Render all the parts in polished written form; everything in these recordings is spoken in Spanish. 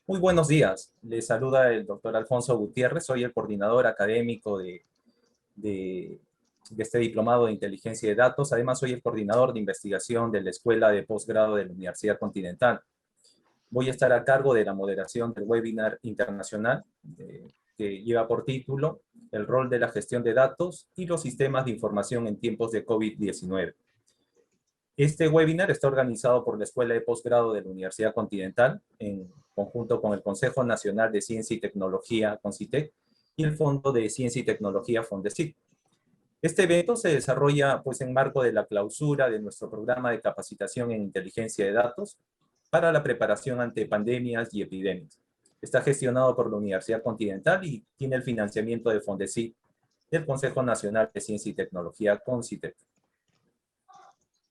Muy buenos días. Les saluda el doctor Alfonso Gutiérrez. Soy el coordinador académico de- de este diplomado de inteligencia de datos. Además, soy el coordinador de investigación de la Escuela de Posgrado de la Universidad Continental. Voy a estar a cargo de la moderación del webinar internacional que lleva por título El rol de la gestión de datos y los sistemas de información en tiempos de COVID-19. Este webinar está organizado por la Escuela de Posgrado de la Universidad Continental en conjunto con el Consejo Nacional de Ciencia y Tecnología, CONCITEC, y el Fondo de Ciencia y Tecnología, FONDECIT. Este evento se desarrolla en marco de la clausura de nuestro programa de capacitación en inteligencia de datos para la preparación ante pandemias y epidemias. Está gestionado por la Universidad Continental y tiene el financiamiento de FONDECIT del Consejo Nacional de Ciencia y Tecnología, CONCITEC.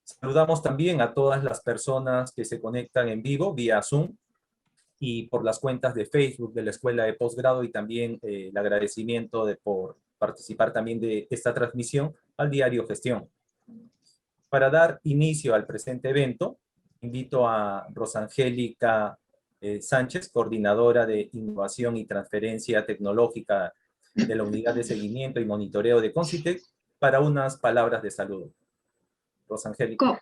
Saludamos también a todas las personas que se conectan en vivo vía Zoom y por las cuentas de Facebook de la Escuela de Posgrado, y también el agradecimiento por participar también de esta transmisión al diario Gestión. Para dar inicio al presente evento, invito a Rosangélica Sánchez, coordinadora de Innovación y Transferencia Tecnológica de la Unidad de Seguimiento y Monitoreo de CONCITEC, para unas palabras de saludo. Rosangélica.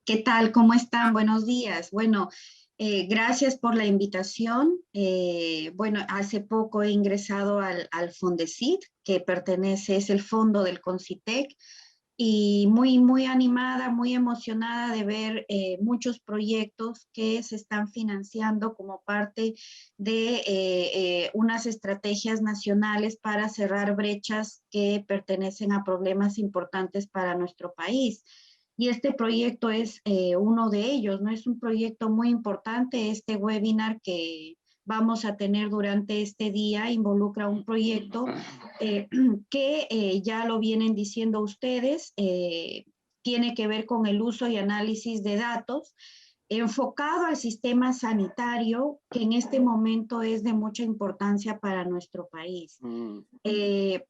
¿Qué tal? ¿Cómo están? Buenos días. Bueno, gracias por la invitación. Bueno, hace poco he ingresado al Fondecit, que es el fondo del CONCITEC, y muy animada, muy emocionada de ver muchos proyectos que se están financiando como parte de unas estrategias nacionales para cerrar brechas que pertenecen a problemas importantes para nuestro país. Y este proyecto es uno de ellos, ¿no? Es un proyecto muy importante. Este webinar que vamos a tener durante este día involucra un proyecto que ya lo vienen diciendo ustedes, tiene que ver con el uso y análisis de datos enfocado al sistema sanitario, que en este momento es de mucha importancia para nuestro país.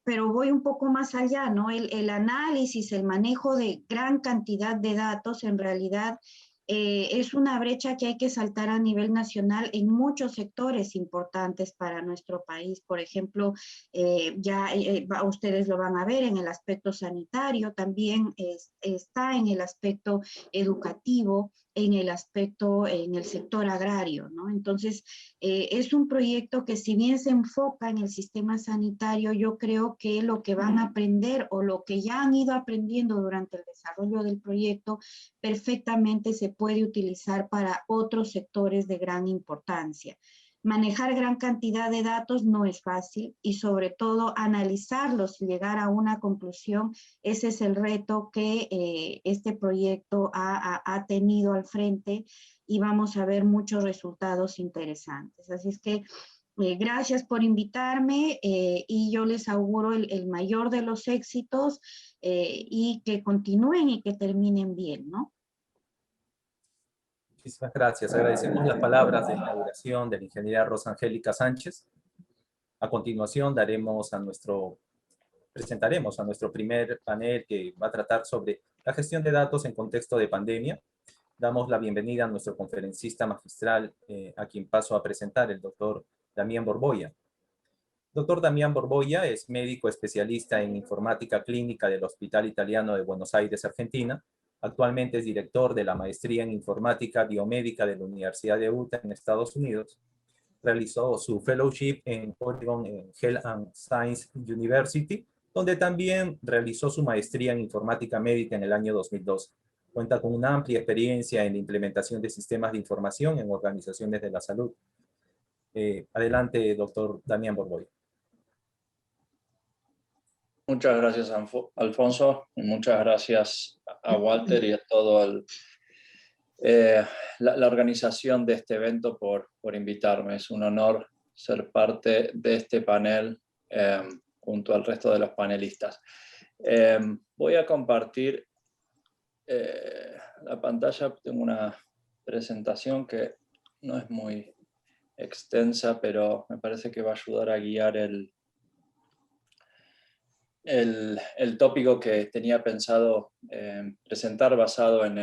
Pero voy un poco más allá, ¿no? El análisis, el manejo de gran cantidad de datos, en realidad es una brecha que hay que saltar a nivel nacional en muchos sectores importantes para nuestro país. Por ejemplo, ustedes lo van a ver en el aspecto sanitario, también está en el aspecto educativo, en el sector agrario, ¿no? Entonces, es un proyecto que, si bien se enfoca en el sistema sanitario, yo creo que lo que van a aprender o lo que ya han ido aprendiendo durante el desarrollo del proyecto perfectamente se puede utilizar para otros sectores de gran importancia. Manejar gran cantidad de datos no es fácil, y sobre todo analizarlos y llegar a una conclusión. Ese es el reto que este proyecto ha tenido al frente, y vamos a ver muchos resultados interesantes. Así es que gracias por invitarme, y yo les auguro el mayor de los éxitos, y que continúen y que terminen bien, ¿no? Muchísimas gracias. Agradecemos las palabras de inauguración de la ingeniera Rosangélica Sánchez. A continuación presentaremos a nuestro primer panel, que va a tratar sobre la gestión de datos en contexto de pandemia. Damos la bienvenida a nuestro conferencista magistral, a quien paso a presentar, el doctor Damián Borboya. Doctor Damián Borboya es médico especialista en informática clínica del Hospital Italiano de Buenos Aires, Argentina. Actualmente es director de la maestría en informática biomédica de la Universidad de Utah en Estados Unidos. Realizó su fellowship en Oregon Health and Science University, donde también realizó su maestría en informática médica en el año 2002. Cuenta con una amplia experiencia en la implementación de sistemas de información en organizaciones de la salud. Adelante, doctor Damián Borboya. Muchas gracias, Alfonso, y muchas gracias a Walter y a toda la organización de este evento por invitarme. Es un honor ser parte de este panel junto al resto de los panelistas. Voy a compartir la pantalla. Tengo una presentación que no es muy extensa, pero me parece que va a ayudar a guiar el tópico que tenía pensado presentar, basado en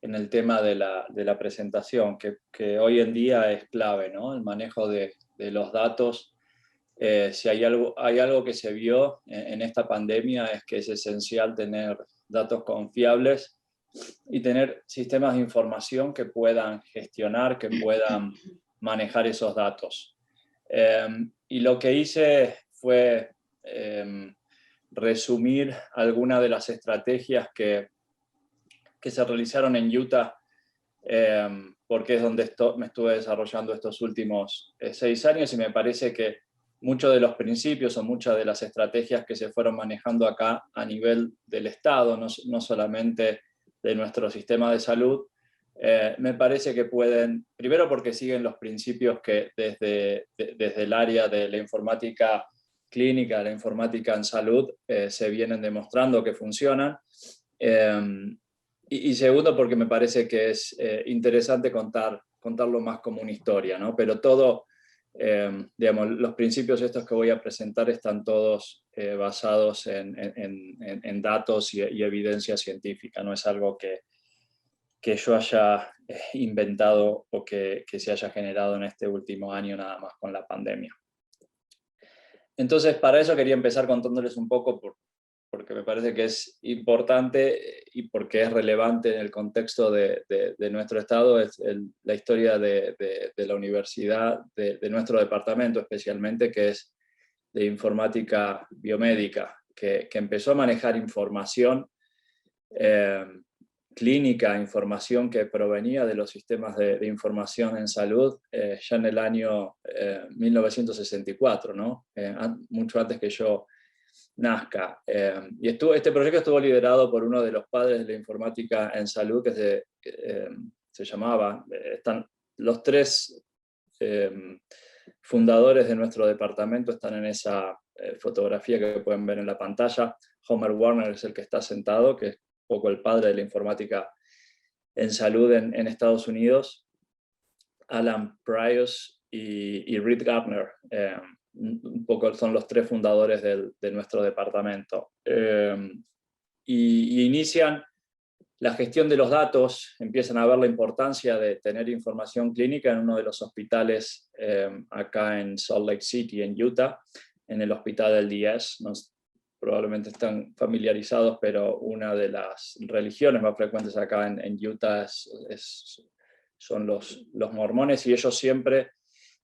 en el tema de la presentación, que hoy en día es clave, ¿no? El manejo de los datos. Si hay algo que se vio en esta pandemia es que es esencial tener datos confiables y tener sistemas de información que puedan gestionar, que puedan manejar esos datos. Y lo que hice fue resumir algunas de las estrategias que se realizaron en Utah, porque es donde me estuve desarrollando estos últimos 6 años, y me parece que muchos de los principios o muchas de las estrategias que se fueron manejando acá a nivel del Estado, no solamente de nuestro sistema de salud, me parece que pueden, primero porque siguen los principios que desde el área de la informática clínica, la informática en salud, se vienen demostrando que funcionan. Y segundo, porque me parece que es interesante contarlo más como una historia, ¿no? Pero todo, digamos, los principios estos que voy a presentar están todos basados en datos y evidencia científica, no es algo que yo haya inventado o que se haya generado en este último año nada más con la pandemia. Entonces, para eso quería empezar contándoles un poco, porque me parece que es importante y porque es relevante en el contexto de nuestro estado, es la historia de la universidad, de nuestro departamento especialmente, que es de informática biomédica, que empezó a manejar información clínica, información que provenía de los sistemas de información en salud ya en el año 1964, ¿no? Mucho antes que yo nazca. Y este proyecto estuvo liderado por uno de los padres de la informática en salud, que se llamaba, están los 3 fundadores de nuestro departamento, están en esa fotografía que pueden ver en la pantalla. Homer Warner es el que está sentado, que es un poco el padre de la informática en salud en Estados Unidos. Alan Prius y Reed Gardner, un poco son los 3 fundadores de nuestro departamento. Y inician la gestión de los datos, empiezan a ver la importancia de tener información clínica en uno de los hospitales acá en Salt Lake City, en Utah, en el hospital del DS. Probablemente están familiarizados, pero una de las religiones más frecuentes acá en Utah son los mormones, y ellos siempre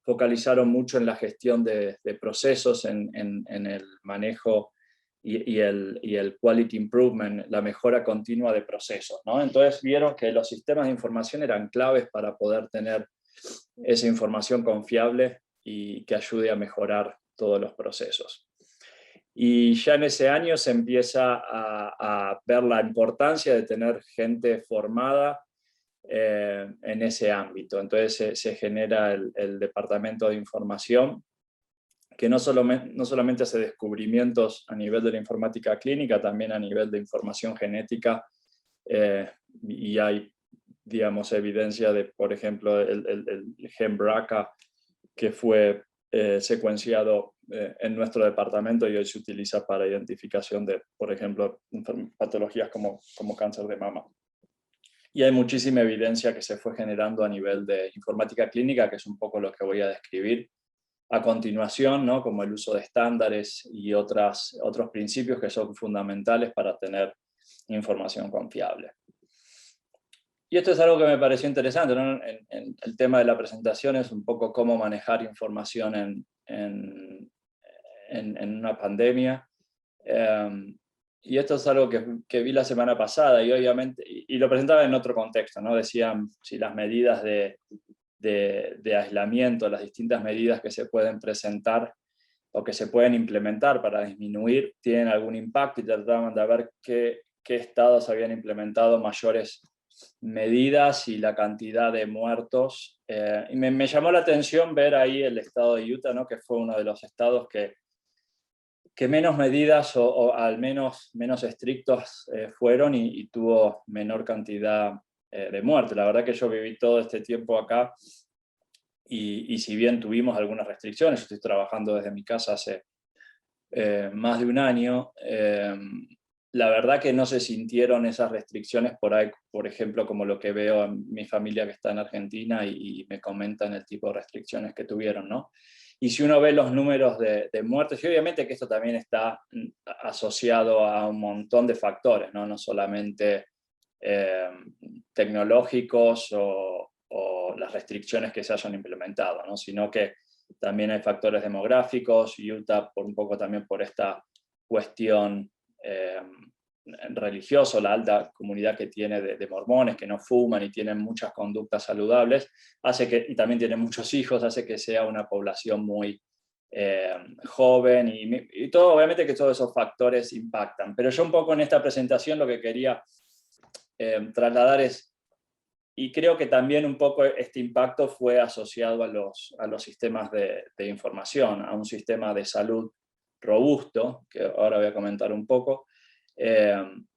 focalizaron mucho en la gestión de procesos, en el manejo y el quality improvement, la mejora continua de procesos, ¿no? Entonces vieron que los sistemas de información eran claves para poder tener esa información confiable y que ayude a mejorar todos los procesos. Y ya en ese año se empieza a ver la importancia de tener gente formada en ese ámbito. Entonces se genera el Departamento de Información, que no solamente hace descubrimientos a nivel de la informática clínica, también a nivel de información genética, y hay, digamos, evidencia de, por ejemplo, el gen BRCA, que fue secuenciado en nuestro departamento y hoy se utiliza para identificación de, por ejemplo, patologías como cáncer de mama. Y hay muchísima evidencia que se fue generando a nivel de informática clínica, que es un poco lo que voy a describir a continuación, ¿no? Como el uso de estándares y otros principios que son fundamentales para tener información confiable. Y esto es algo que me pareció interesante, ¿no? En el tema de la presentación es un poco cómo manejar información en una pandemia. Y esto es algo que vi la semana pasada, y obviamente, y lo presentaba en otro contexto, ¿no? Decían si las medidas de aislamiento, las distintas medidas que se pueden presentar o que se pueden implementar para disminuir, tienen algún impacto, y trataban de ver qué estados habían implementado mayores medidas y la cantidad de muertos. Y me llamó la atención ver ahí el estado de Utah, ¿no? Que fue uno de los estados que menos medidas o al menos estrictos fueron y tuvo menor cantidad de muerte. La verdad que yo viví todo este tiempo acá y si bien tuvimos algunas restricciones, yo estoy trabajando desde mi casa hace más de un año, la verdad que no se sintieron esas restricciones por ahí, por ejemplo, como lo que veo en mi familia que está en Argentina y me comentan el tipo de restricciones que tuvieron, ¿no? Y si uno ve los números de muertes, y obviamente que esto también está asociado a un montón de factores, ¿no? No solamente tecnológicos o las restricciones que se hayan implementado, ¿no? Sino que también hay factores demográficos, Utah un poco también por esta cuestión religioso, la alta comunidad que tiene de mormones que no fuman y tienen muchas conductas saludables, y también tienen muchos hijos, hace que sea una población muy joven y todo, obviamente que todos esos factores impactan. Pero yo un poco en esta presentación lo que quería trasladar es, y creo que también un poco este impacto fue asociado a los sistemas de información, a un sistema de salud robusto, que ahora voy a comentar un poco,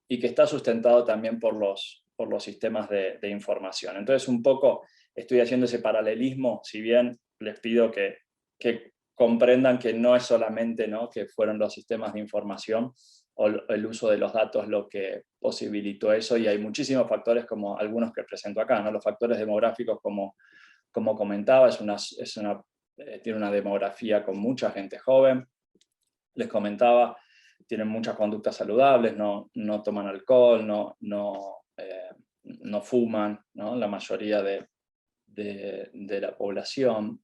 y que está sustentado también por los sistemas de información. Entonces, un poco estoy haciendo ese paralelismo, si bien les pido que comprendan que no es solamente, ¿no?, que fueron los sistemas de información o el uso de los datos lo que posibilitó eso, y hay muchísimos factores como algunos que presento acá, ¿no? Los factores demográficos, como comentaba, tiene una demografía con mucha gente joven. Les comentaba, tienen muchas conductas saludables, no toman alcohol, no fuman, ¿no? La mayoría de la población.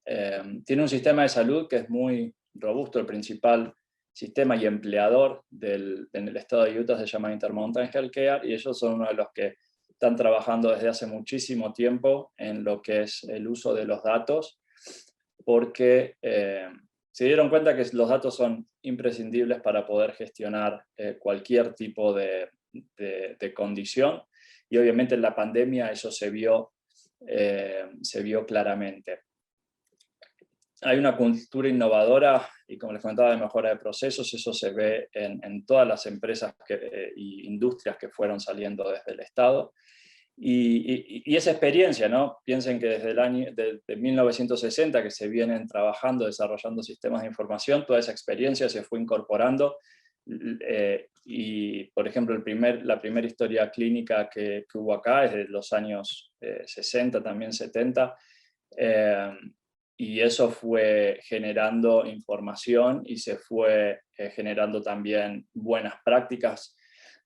Tiene un sistema de salud que es muy robusto. El principal sistema y empleador en el estado de Utah se llama Intermountain Healthcare, y ellos son uno de los que están trabajando desde hace muchísimo tiempo en lo que es el uso de los datos, porque se dieron cuenta que los datos son imprescindibles para poder gestionar cualquier tipo de condición, y obviamente en la pandemia eso se vio claramente. Hay una cultura innovadora y, como les comentaba, de mejora de procesos. Eso se ve en todas las empresas y industrias que fueron saliendo desde el Estado. Y esa experiencia, ¿no? Piensen que desde el año de 1960 que se vienen trabajando, desarrollando sistemas de información, toda esa experiencia se fue incorporando. Y, por ejemplo, la primera historia clínica que hubo acá es de los años 60, también 70, y eso fue generando información y se fue generando también buenas prácticas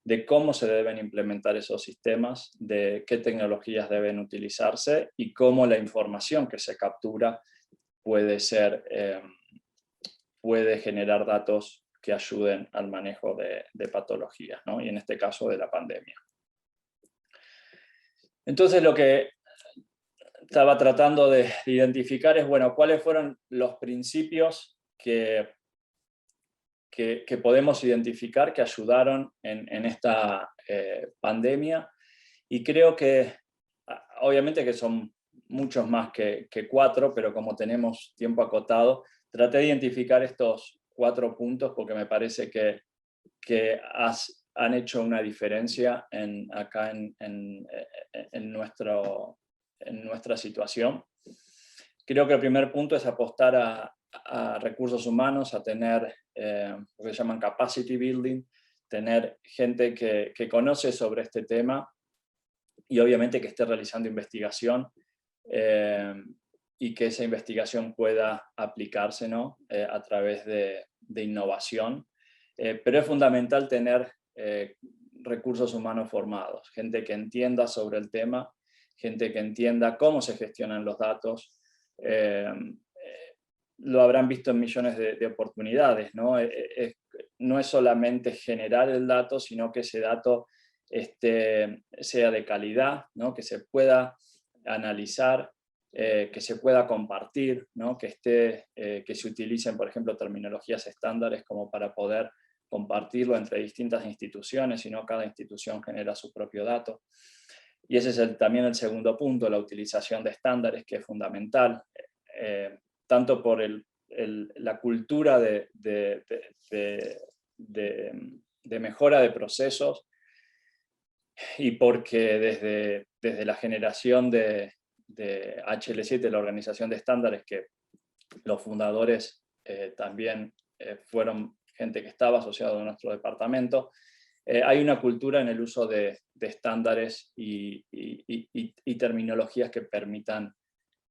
de cómo se deben implementar esos sistemas, de qué tecnologías deben utilizarse y cómo la información que se captura puede generar datos que ayuden al manejo de patologías, ¿no? Y en este caso de la pandemia. Entonces lo que estaba tratando de identificar es, bueno, cuáles fueron los principios que podemos identificar que ayudaron en esta pandemia, y creo que obviamente que son muchos más que 4, pero como tenemos tiempo acotado, traté de identificar estos 4 puntos porque me parece que han hecho una diferencia acá en nuestra situación. Creo que el primer punto es apostar a recursos humanos, a tener lo que llaman capacity building, tener gente que conoce sobre este tema y obviamente que esté realizando investigación, y que esa investigación pueda aplicarse, ¿no? A través de innovación. Pero es fundamental tener recursos humanos formados, gente que entienda sobre el tema, gente que entienda cómo se gestionan los datos. Lo habrán visto en millones de oportunidades, ¿no? No es solamente generar el dato, sino que ese dato sea de calidad, ¿no? Que se pueda analizar, que se pueda compartir, ¿no? Que se utilicen, por ejemplo, terminologías estándares como para poder compartirlo entre distintas instituciones, y no cada institución genera su propio dato. Y ese es también el segundo punto, la utilización de estándares, que es fundamental, tanto por la cultura de mejora de procesos, y porque desde la generación de HL7, la organización de estándares, que los fundadores también fueron gente que estaba asociada a nuestro departamento, hay una cultura en el uso de estándares y terminologías que permitan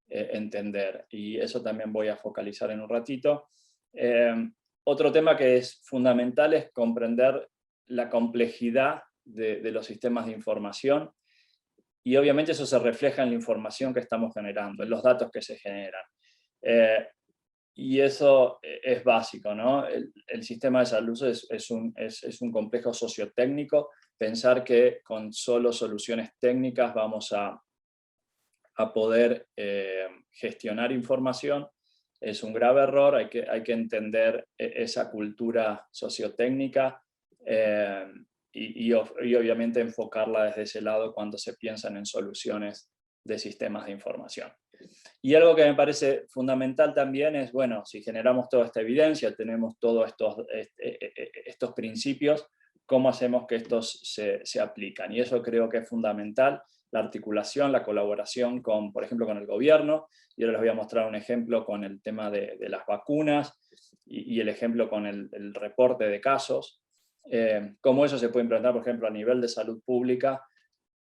entender, y eso también voy a focalizar en un ratito. Otro tema que es fundamental es comprender la complejidad de los sistemas de información, y obviamente eso se refleja en la información que estamos generando, en los datos que se generan. Y eso es básico, ¿no? El sistema de salud es un complejo sociotécnico. Pensar que con solo soluciones técnicas vamos a poder gestionar información es un grave error. Hay que entender esa cultura sociotécnica y obviamente enfocarla desde ese lado cuando se piensan en soluciones de sistemas de información. Y algo que me parece fundamental también es, bueno, si generamos toda esta evidencia, tenemos todos estos principios, ¿cómo hacemos que estos se aplican? Y eso creo que es fundamental, la articulación, la colaboración con, por ejemplo, con el gobierno, y ahora les voy a mostrar un ejemplo con el tema de las vacunas, y el ejemplo con el reporte de casos, cómo eso se puede implementar, por ejemplo, a nivel de salud pública,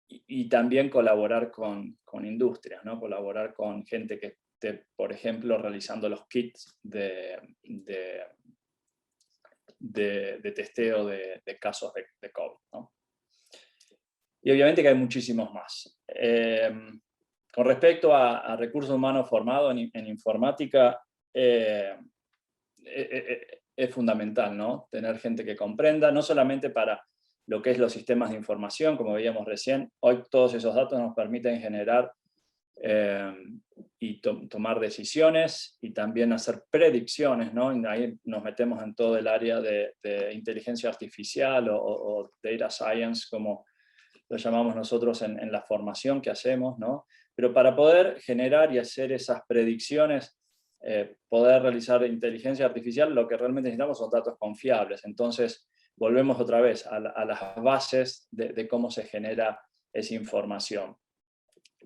y también colaborar con industrias, ¿no? Colaborar con gente que esté, por ejemplo, realizando los kits de testeo de casos de COVID, ¿no? Y obviamente que hay muchísimos más. Con respecto a recursos humanos formados en informática, es fundamental, ¿no? Tener gente que comprenda, no solamente para lo que es los sistemas de información, como veíamos recién. Hoy todos esos datos nos permiten generar y tomar decisiones, y también hacer predicciones, ¿no? Y ahí nos metemos en todo el área de inteligencia artificial o data science, como lo llamamos nosotros en la formación que hacemos, ¿no? Pero para poder generar y hacer esas predicciones, poder realizar inteligencia artificial, lo que realmente necesitamos son datos confiables. Entonces, volvemos otra vez a las bases de cómo se genera esa información.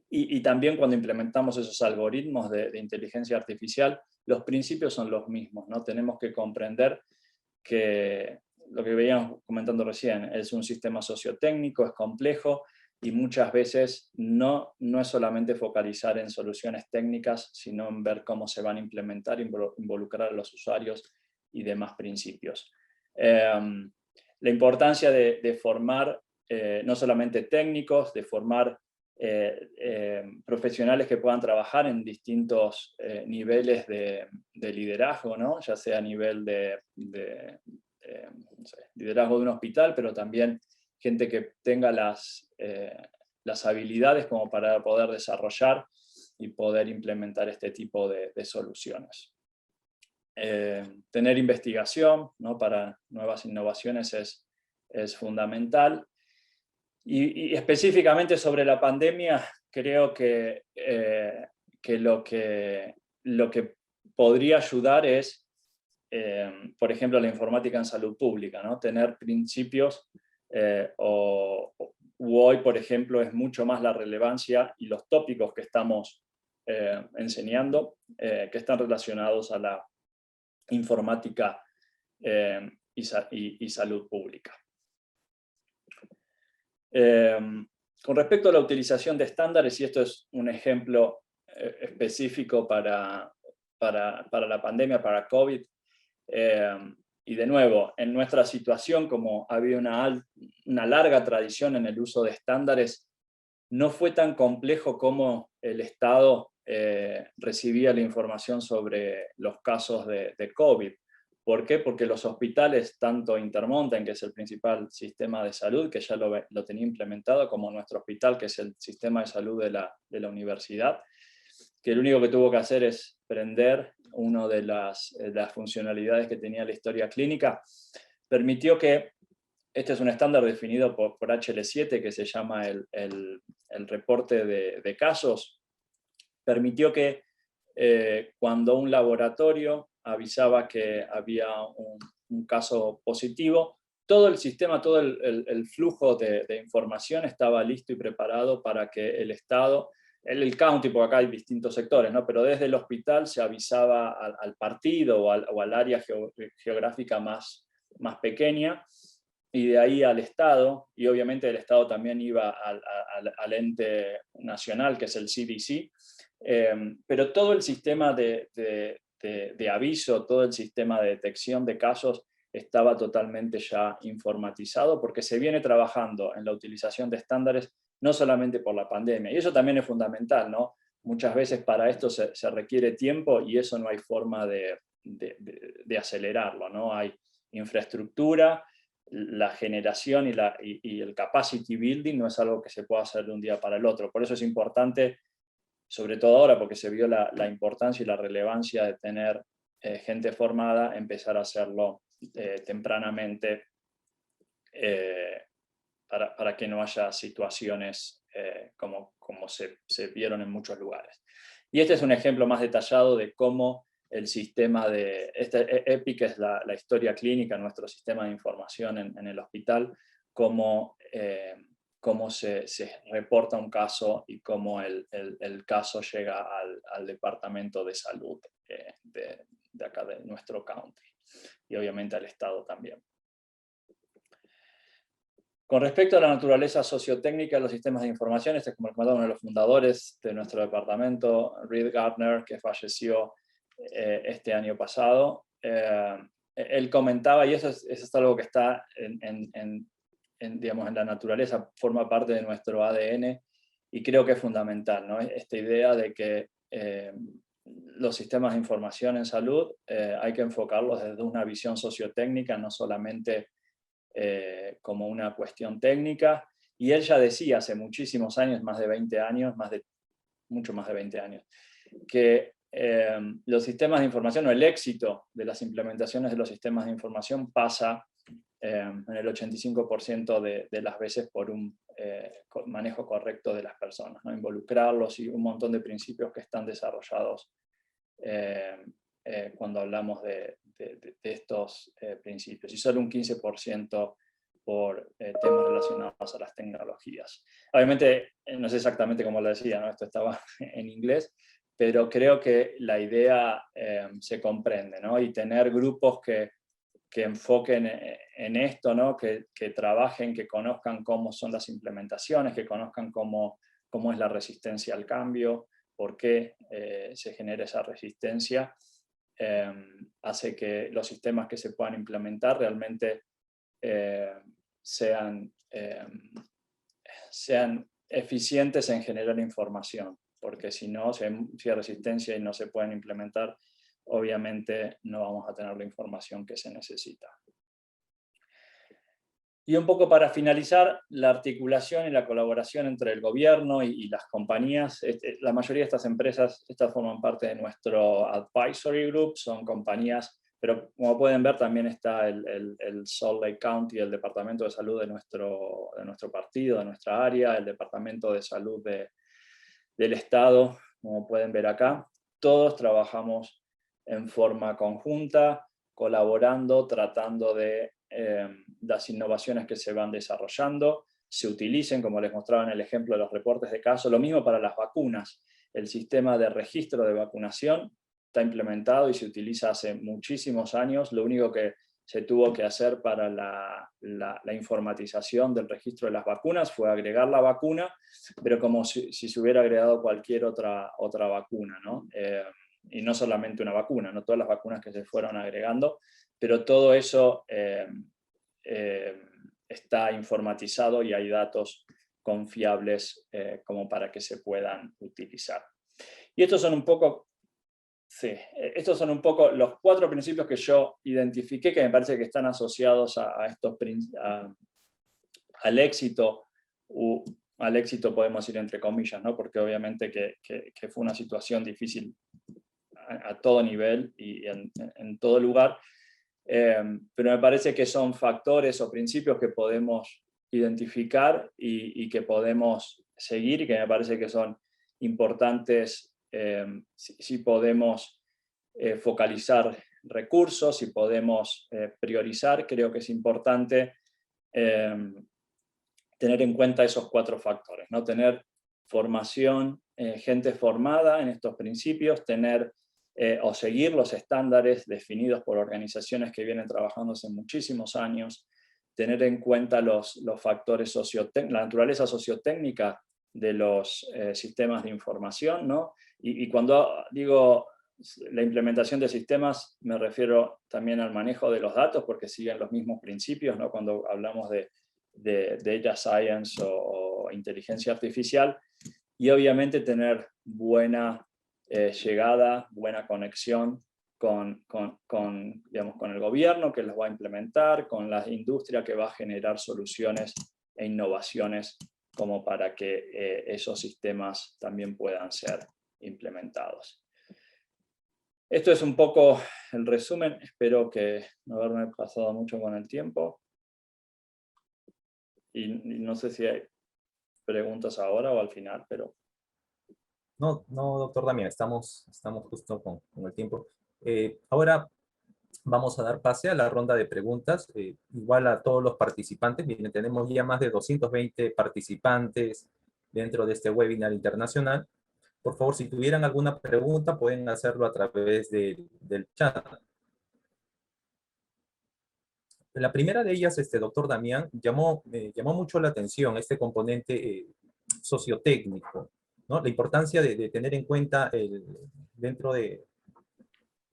Y también cuando implementamos esos algoritmos de inteligencia artificial, los principios son los mismos, ¿no? Tenemos que comprender que lo que veíamos comentando recién es un sistema sociotécnico, es complejo, y muchas veces no es solamente focalizar en soluciones técnicas, sino en ver cómo se van a implementar, involucrar a los usuarios y demás principios. La importancia de formar no solamente técnicos, de formar profesionales que puedan trabajar en distintos niveles de liderazgo, ¿no? Ya sea a nivel no sé, liderazgo de un hospital, pero también gente que tenga las habilidades como para poder desarrollar y poder implementar este tipo de soluciones. Tener investigación, ¿no? Para nuevas innovaciones es fundamental. Y específicamente sobre la pandemia, creo que lo que podría ayudar es, por ejemplo, la informática en salud pública, ¿no? Tener principios, hoy, por ejemplo, es mucho más la relevancia y los tópicos que estamos enseñando, que están relacionados a la informática y salud pública. Con respecto a la utilización de estándares, y esto es un ejemplo específico para la pandemia, para COVID, y de nuevo, en nuestra situación, como había una larga tradición en el uso de estándares, no fue tan complejo como el Estado recibía la información sobre los casos de COVID. ¿Por qué? Porque los hospitales, tanto Intermountain, que es el principal sistema de salud, que ya lo tenía implementado, como nuestro hospital, que es el sistema de salud de la universidad, que lo único que tuvo que hacer es prender una de las funcionalidades que tenía la historia clínica, permitió que, este es un estándar definido por HL7, que se llama el reporte de casos, permitió que cuando un laboratorio avisaba que había un caso positivo, todo el sistema, todo el flujo de información estaba listo y preparado para que el Estado, el county, porque acá hay distintos sectores, ¿no? Pero desde el hospital se avisaba al partido o al área geográfica más pequeña, y de ahí al Estado, y obviamente el Estado también iba al ente nacional, que es el CDC, pero todo el sistema de aviso, todo el sistema de detección de casos estaba totalmente ya informatizado, porque se viene trabajando en la utilización de estándares no solamente por la pandemia, y eso también es fundamental, ¿no? Muchas veces para esto se requiere tiempo y eso no hay forma de acelerarlo, ¿no? Hay infraestructura, la generación y el capacity building no es algo que se pueda hacer de un día para el otro. Por eso es importante, sobre todo ahora, porque se vio la importancia y la relevancia de tener gente formada, empezar a hacerlo tempranamente para que no haya situaciones como se vieron en muchos lugares. Y este es un ejemplo más detallado de cómo el sistema de... EPIC es la historia clínica, nuestro sistema de información en el hospital, cómo se reporta un caso y cómo el caso llega al departamento de salud de acá de nuestro country, y obviamente al Estado también. Con respecto a la naturaleza sociotécnica de los sistemas de información, este es, como comentaba, uno de los fundadores de nuestro departamento, Reed Gardner, que falleció este año pasado. Él comentaba, y eso es algo que está digamos, en la naturaleza, forma parte de nuestro ADN, y creo que es fundamental, ¿no? Esta idea de que los sistemas de información en salud hay que enfocarlos desde una visión sociotécnica, no solamente como una cuestión técnica. Y él ya decía hace muchísimos años, más de 20 años, mucho más de 20 años, que los sistemas de información, o el éxito de las implementaciones de los sistemas de información pasa en el 85% de las veces por un manejo correcto de las personas, ¿no? Involucrarlos y un montón de principios que están desarrollados cuando hablamos de estos principios, y solo un 15% por temas relacionados a las tecnologías. Obviamente, no sé exactamente cómo lo decía, ¿no? Esto estaba en inglés, pero creo que la idea se comprende, ¿no? Y tener grupos que enfoquen en esto, ¿no? Que trabajen, que conozcan cómo son las implementaciones, que conozcan cómo es la resistencia al cambio, por qué se genera esa resistencia, hace que los sistemas que se puedan implementar realmente sean eficientes en generar información, porque si no, si hay resistencia y no se pueden implementar, obviamente no vamos a tener la información que se necesita. Y un poco para finalizar, la articulación y la colaboración entre el gobierno y las compañías. La mayoría de estas empresas, estas forman parte de nuestro advisory group, son compañías, pero como pueden ver también está el Salt Lake County, el Departamento de Salud de nuestro partido, de nuestra área, el Departamento de Salud del Estado, como pueden ver acá. Todos trabajamos en forma conjunta, colaborando, tratando de las innovaciones que se van desarrollando se utilicen, como les mostraba en el ejemplo de los reportes de caso. Lo mismo para las vacunas. El sistema de registro de vacunación está implementado y se utiliza hace muchísimos años. Lo único que se tuvo que hacer para la informatización del registro de las vacunas fue agregar la vacuna, pero como si se hubiera agregado cualquier otra vacuna, ¿no? Y no solamente una vacuna, no todas las vacunas que se fueron agregando, pero todo eso está informatizado y hay datos confiables como para que se puedan utilizar. Y estos son un poco los 4 principios que yo identifiqué, que me parece que están asociados al éxito, al éxito podemos ir entre comillas, ¿no? Porque obviamente que fue una situación difícil a todo nivel y en todo lugar, pero me parece que son factores o principios que podemos identificar y que podemos seguir, y que me parece que son importantes si podemos focalizar recursos, si podemos priorizar. Creo que es importante tener en cuenta esos 4 factores, ¿no? Tener formación, gente formada en estos principios, tener o seguir los estándares definidos por organizaciones que vienen trabajando hace muchísimos años, tener en cuenta los factores la naturaleza sociotécnica de los sistemas de información, ¿no? Y cuando digo la implementación de sistemas, me refiero también al manejo de los datos, porque siguen los mismos principios, ¿no? Cuando hablamos de data science o inteligencia artificial, y obviamente tener buena llegada, buena conexión digamos, con el gobierno que los va a implementar, con la industria que va a generar soluciones e innovaciones como para que esos sistemas también puedan ser implementados. Esto es un poco el resumen, espero que no haberme pasado mucho con el tiempo. Y no sé si hay preguntas ahora o al final, pero... No, no, doctor Damián, estamos justo con el tiempo. Ahora vamos a dar pase a la ronda de preguntas, igual a todos los participantes. Miren, tenemos ya más de 220 participantes dentro de este webinar internacional. Por favor, si tuvieran alguna pregunta, pueden hacerlo a través del chat. La primera de ellas, doctor Damián, llamó mucho la atención este componente sociotécnico, ¿no? La importancia de tener en cuenta dentro de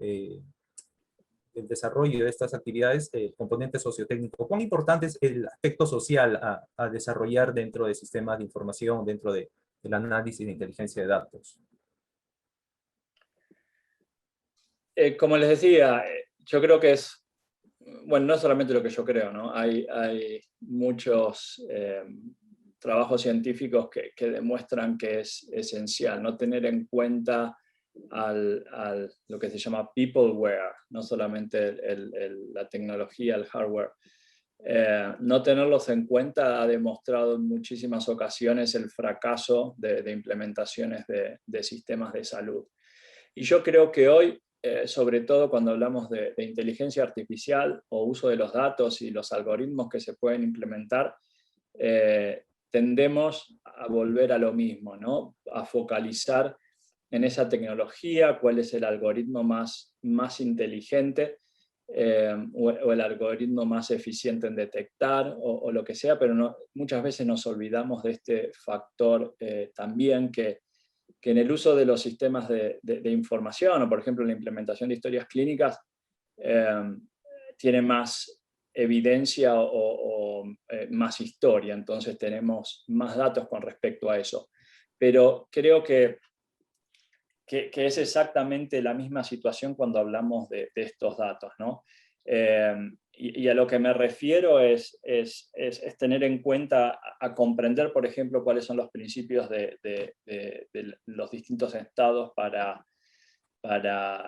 el desarrollo de estas actividades, el componente sociotécnico. ¿Cuán importante es el aspecto social a desarrollar dentro de sistemas de información, dentro del análisis de inteligencia de datos? Como les decía, yo creo que es, bueno, no solamente lo que yo creo, ¿no? Hay muchos trabajos científicos que demuestran que es esencial, ¿no? Tener en cuenta lo que se llama peopleware, no solamente la tecnología, el hardware. No tenerlos en cuenta ha demostrado en muchísimas ocasiones el fracaso de implementaciones de sistemas de salud. Y yo creo que hoy, sobre todo cuando hablamos de inteligencia artificial o uso de los datos y los algoritmos que se pueden implementar, tendemos a volver a lo mismo, ¿no? A focalizar en esa tecnología, cuál es el algoritmo más inteligente o el algoritmo más eficiente en detectar o lo que sea, pero muchas veces nos olvidamos de este factor también que en el uso de los sistemas de información, o por ejemplo la implementación de historias clínicas, tiene más evidencia o más historia, entonces tenemos más datos con respecto a eso. Pero creo que es exactamente la misma situación cuando hablamos de estos datos, ¿no? Y a lo que me refiero es tener en cuenta, a comprender, por ejemplo, cuáles son los principios de los distintos estados para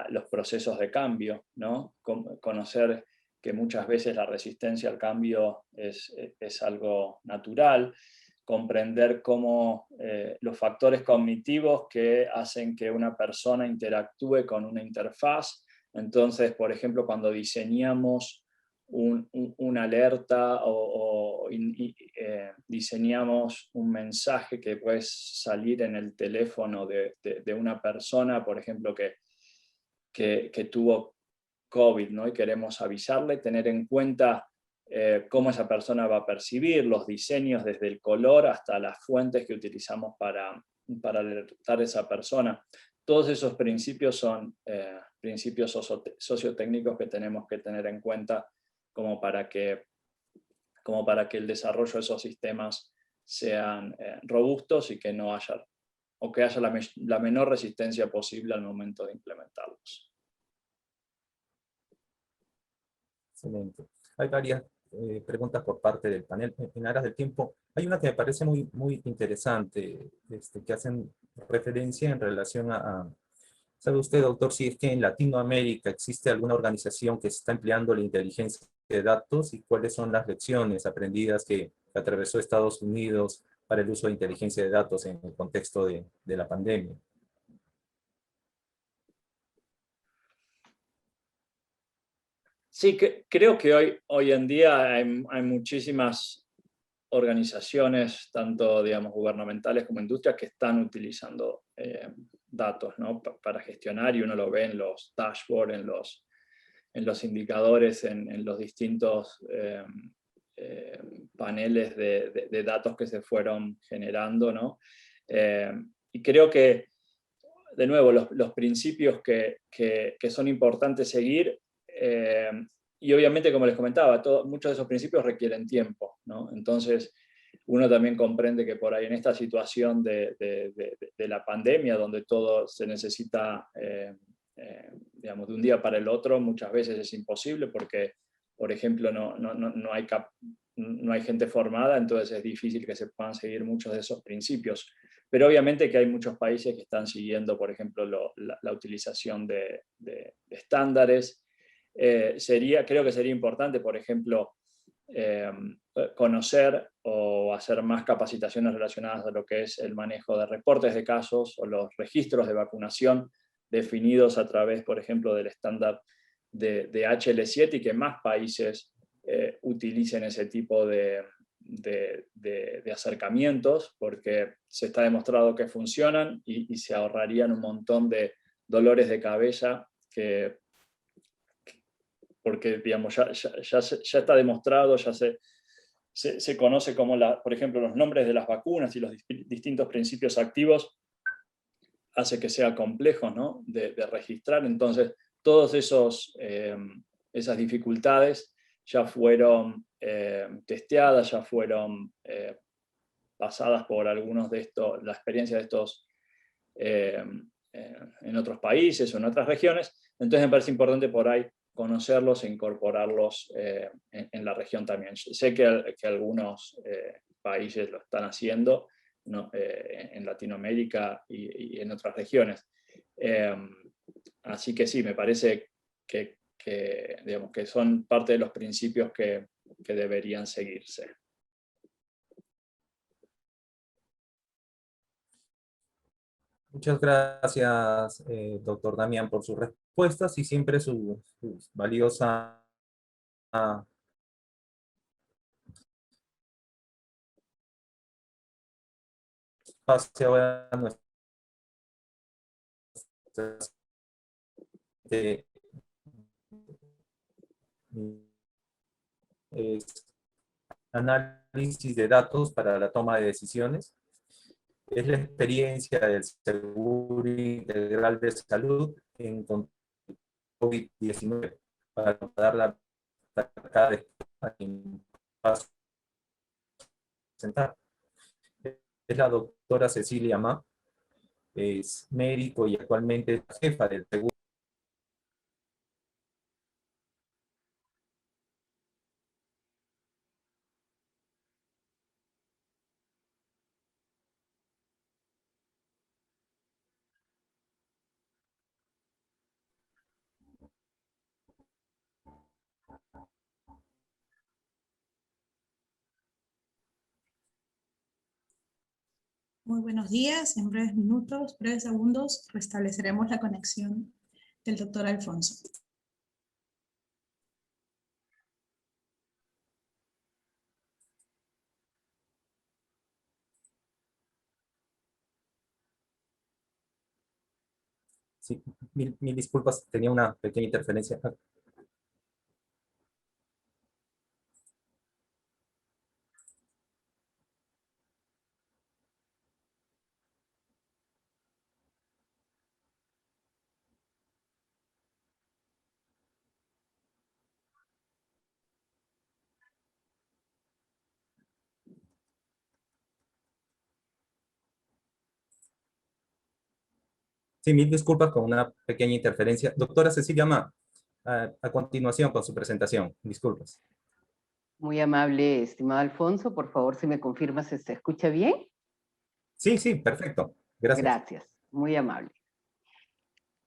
los procesos de cambio, ¿no? Conocer que muchas veces la resistencia al cambio es algo natural, comprender cómo los factores cognitivos que hacen que una persona interactúe con una interfaz. Entonces, por ejemplo, cuando diseñamos una alerta o diseñamos un mensaje que puede salir en el teléfono de una persona, por ejemplo, que tuvo COVID, ¿no? Y queremos avisarle, tener en cuenta cómo esa persona va a percibir los diseños, desde el color hasta las fuentes que utilizamos para alertar a esa persona. Todos esos principios son principios sociotécnicos que tenemos que tener en cuenta como para que el desarrollo de esos sistemas sean robustos y que no haya, o que haya la menor resistencia posible al momento de implementarlos. Excelente. Hay varias preguntas por parte del panel. En aras del tiempo, hay una que me parece muy, muy interesante, que hacen referencia en relación ¿sabe usted, doctor, si es que en Latinoamérica existe alguna organización que está empleando la inteligencia de datos y cuáles son las lecciones aprendidas que atravesó Estados Unidos para el uso de inteligencia de datos en el contexto de la pandemia? Sí, creo que hoy en día hay muchísimas organizaciones, tanto digamos, gubernamentales como industrias, que están utilizando datos, ¿no? Para gestionar, y uno lo ve en los dashboards, en los indicadores, en los distintos paneles de datos que se fueron generando, ¿no? Y creo que, de nuevo, los principios que son importantes seguir, y obviamente, como les comentaba, muchos de esos principios requieren tiempo, ¿no? Entonces, uno también comprende que por ahí en esta situación de la pandemia, donde todo se necesita, digamos, de un día para el otro, muchas veces es imposible porque, por ejemplo, no hay gente formada, entonces es difícil que se puedan seguir muchos de esos principios. Pero obviamente que hay muchos países que están siguiendo, por ejemplo, la utilización de estándares. Creo que sería importante, por ejemplo, conocer o hacer más capacitaciones relacionadas a lo que es el manejo de reportes de casos o los registros de vacunación definidos a través, por ejemplo, del estándar de HL7, y que más países utilicen ese tipo de acercamientos, porque se está demostrado que funcionan y se ahorrarían un montón de dolores de cabeza porque, digamos, ya está demostrado, ya se conoce como, por ejemplo, los nombres de las vacunas y los distintos principios activos hace que sea complejo, ¿no? de registrar. Entonces, todas esas dificultades ya fueron testeadas, ya fueron pasadas por algunos de estos, la experiencia de estos en otros países o en otras regiones. Entonces me parece importante por ahí conocerlos e incorporarlos en la región también. Sé que algunos países lo están haciendo, ¿no? En Latinoamérica y en otras regiones. Así que sí, me parece digamos, que son parte de los principios que deberían seguirse. Muchas gracias, doctor Damián, por sus respuestas y siempre su valiosa espacio ahora a nuestras es análisis de datos para la toma de decisiones. Es la experiencia del Seguro Integral de Salud en COVID-19 para dar la placa sentar. Es la doctora Cecilia Ma, es médico y actualmente es jefa del Seguro. Muy buenos días. En breves minutos, breves segundos, restableceremos la conexión del doctor Alfonso. Sí, mil disculpas, tenía una pequeña interferencia. Sí, mil disculpas con una pequeña interferencia. Doctora Cecilia Ma, a continuación con su presentación. Disculpas. Muy amable, estimado Alfonso. Por favor, si me confirma, ¿se escucha bien? Sí, sí, perfecto. Gracias. Gracias, muy amable.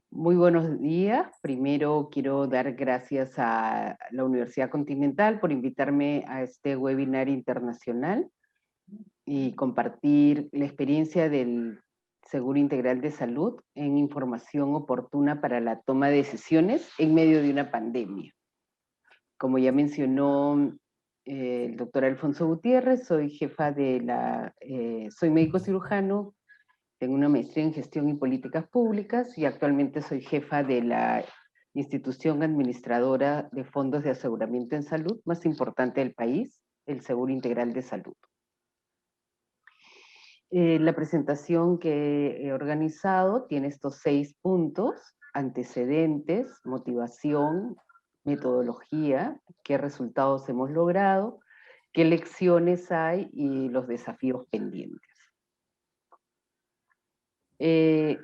Muy buenos días. Primero quiero dar gracias a la Universidad Continental por invitarme a este webinar internacional y compartir la experiencia del Seguro Integral de Salud en información oportuna para la toma de decisiones en medio de una pandemia. Como ya mencionó el doctor Alfonso Gutiérrez, soy jefa soy médico cirujano, tengo una maestría en gestión y políticas públicas y actualmente soy jefa de la institución administradora de fondos de aseguramiento en salud más importante del país, el Seguro Integral de Salud. La presentación que he organizado tiene estos 6 puntos: antecedentes, motivación, metodología, qué resultados hemos logrado, qué lecciones hay y los desafíos pendientes.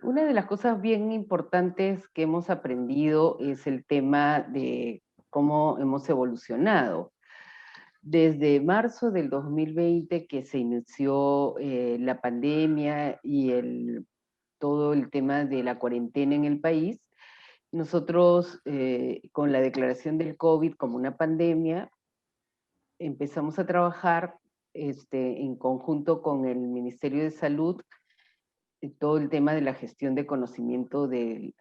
Una de las cosas bien importantes que hemos aprendido es el tema de cómo hemos evolucionado. Desde marzo del 2020 que se inició la pandemia y todo el tema de la cuarentena en el país, nosotros con la declaración del COVID como una pandemia, empezamos a trabajar en conjunto con el Ministerio de Salud todo el tema de la gestión de conocimiento de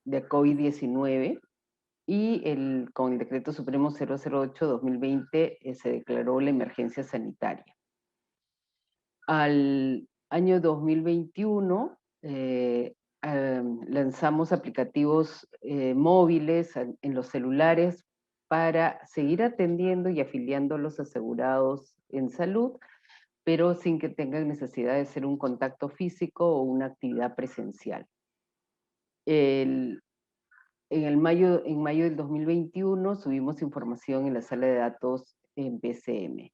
COVID-19, y con el Decreto Supremo 008-2020 se declaró la emergencia sanitaria. Al año 2021 lanzamos aplicativos móviles en los celulares para seguir atendiendo y afiliando a los asegurados en salud, pero sin que tengan necesidad de hacer un contacto físico o una actividad presencial. En mayo del 2021 subimos información en la sala de datos en BCM.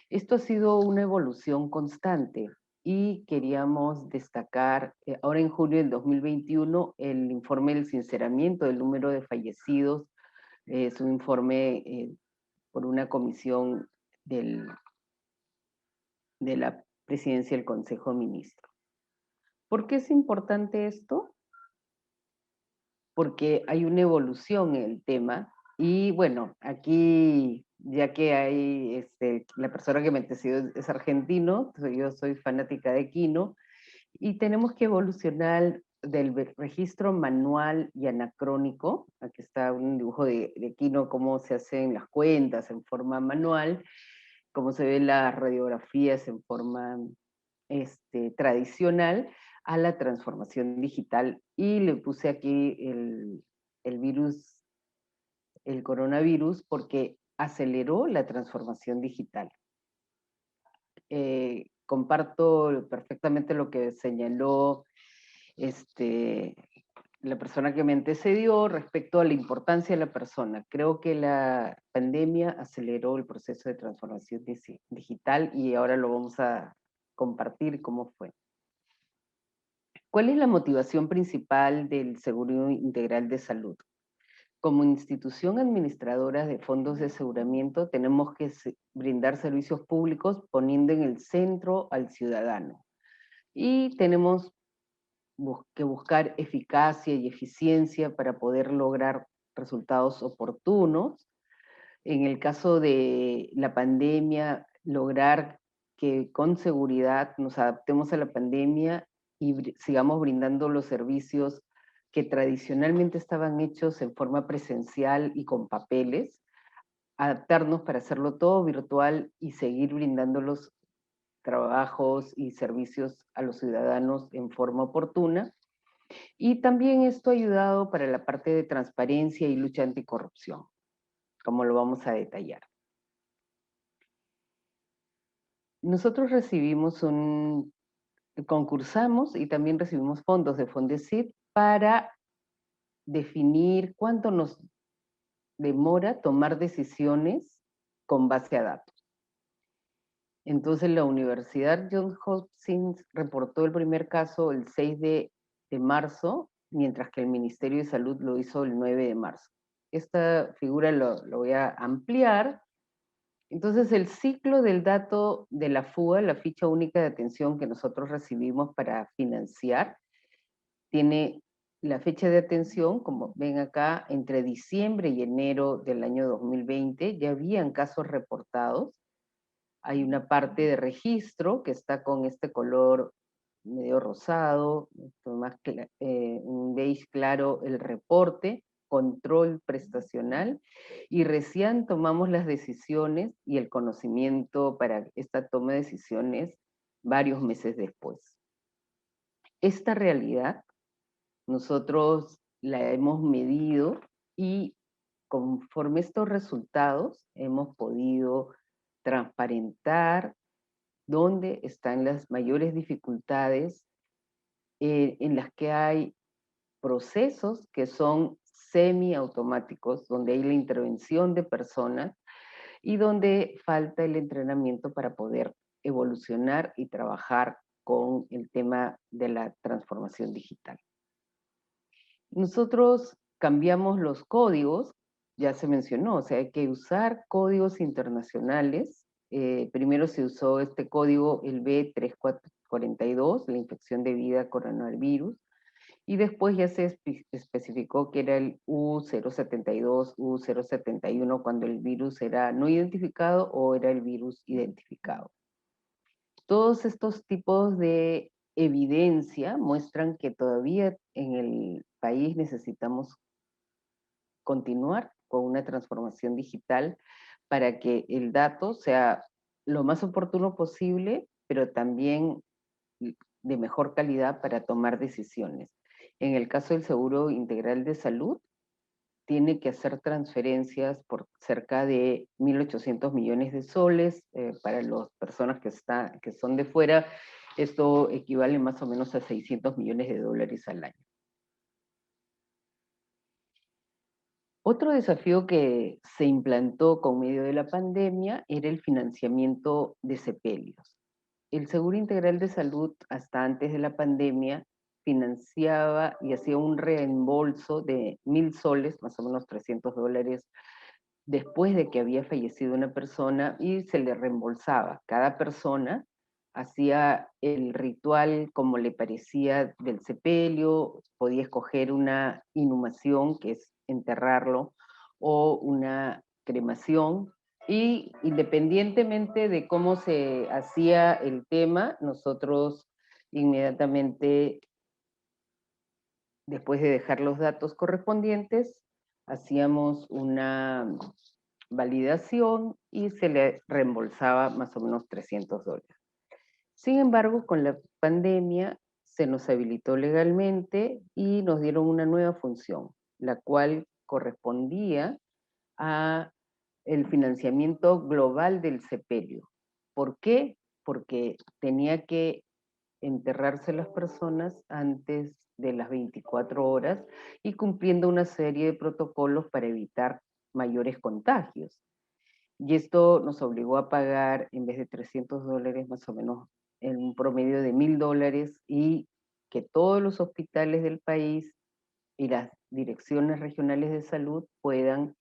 Esto ha sido una evolución constante y queríamos destacar, ahora en julio del 2021, el informe del sinceramiento del número de fallecidos, es un informe por una comisión de la Presidencia del Consejo de Ministros. ¿Por qué es importante esto? Porque hay una evolución en el tema, y bueno, aquí, ya que hay, la persona que me antecedió es argentino, yo soy fanática de Quino, y tenemos que evolucionar del registro manual y anacrónico. Aquí está un dibujo de Quino, cómo se hacen las cuentas en forma manual, cómo se ven las radiografías en forma tradicional, a la transformación digital, y le puse aquí el virus, el coronavirus, porque aceleró la transformación digital. Comparto perfectamente lo que señaló la persona que me antecedió respecto a la importancia de la persona. Creo que la pandemia aceleró el proceso de transformación digital, y ahora lo vamos a compartir cómo fue. ¿Cuál es la motivación principal del Seguro Integral de Salud? Como institución administradora de fondos de aseguramiento, tenemos que brindar servicios públicos poniendo en el centro al ciudadano. Y tenemos que buscar eficacia y eficiencia para poder lograr resultados oportunos. En el caso de la pandemia, lograr que con seguridad nos adaptemos a la pandemia y sigamos brindando los servicios que tradicionalmente estaban hechos en forma presencial y con papeles, adaptarnos para hacerlo todo virtual y seguir brindando los trabajos y servicios a los ciudadanos en forma oportuna. Y también esto ha ayudado para la parte de transparencia y lucha anticorrupción, como lo vamos a detallar. Nosotros concursamos y también recibimos fondos de Fondesit para definir cuánto nos demora tomar decisiones con base a datos. Entonces la Universidad Johns Hopkins reportó el primer caso el 6 de marzo, mientras que el Ministerio de Salud lo hizo el 9 de marzo. Esta figura lo voy a ampliar. Entonces, el ciclo del dato de la FUA, la ficha única de atención que nosotros recibimos para financiar, tiene la fecha de atención, como ven acá, entre diciembre y enero del año 2020, ya habían casos reportados. Hay una parte de registro que está con este color medio rosado, un beige claro el reporte, control prestacional, y recién tomamos las decisiones y el conocimiento para esta toma de decisiones varios meses después. Esta realidad nosotros la hemos medido, y conforme estos resultados hemos podido transparentar dónde están las mayores dificultades en las que hay procesos que son semiautomáticos, donde hay la intervención de personas y donde falta el entrenamiento para poder evolucionar y trabajar con el tema de la transformación digital. Nosotros cambiamos los códigos, ya se mencionó, o sea, hay que usar códigos internacionales. Primero se usó este código, el B3442, la infección debida a coronavirus, y después ya se especificó que era el U072, U071, cuando el virus era no identificado o era el virus identificado. Todos estos tipos de evidencia muestran que todavía en el país necesitamos continuar con una transformación digital para que el dato sea lo más oportuno posible, pero también de mejor calidad para tomar decisiones. En el caso del Seguro Integral de Salud, tiene que hacer transferencias por cerca de 1.800 millones de soles. Para las personas que son de fuera, esto equivale más o menos a 600 millones de dólares al año. Otro desafío que se implantó con medio de la pandemia era el financiamiento de sepelios. El Seguro Integral de Salud, hasta antes de la pandemia, financiaba y hacía un reembolso de 1.000 soles, más o menos 300 dólares, después de que había fallecido una persona, y se le reembolsaba. Cada persona hacía el ritual como le parecía del sepelio, podía escoger una inhumación, que es enterrarlo, o una cremación, y independientemente de cómo se hacía el tema, nosotros inmediatamente, después de dejar los datos correspondientes, hacíamos una validación y se le reembolsaba más o menos 300 dólares. Sin embargo, con la pandemia se nos habilitó legalmente y nos dieron una nueva función, la cual correspondía a el financiamiento global del sepelio. ¿Por qué? Porque tenía que enterrarse las personas antes de las 24 horas y cumpliendo una serie de protocolos para evitar mayores contagios. Y esto nos obligó a pagar, en vez de 300 dólares, más o menos en un promedio de 1.000 dólares, y que todos los hospitales del país y las direcciones regionales de salud puedan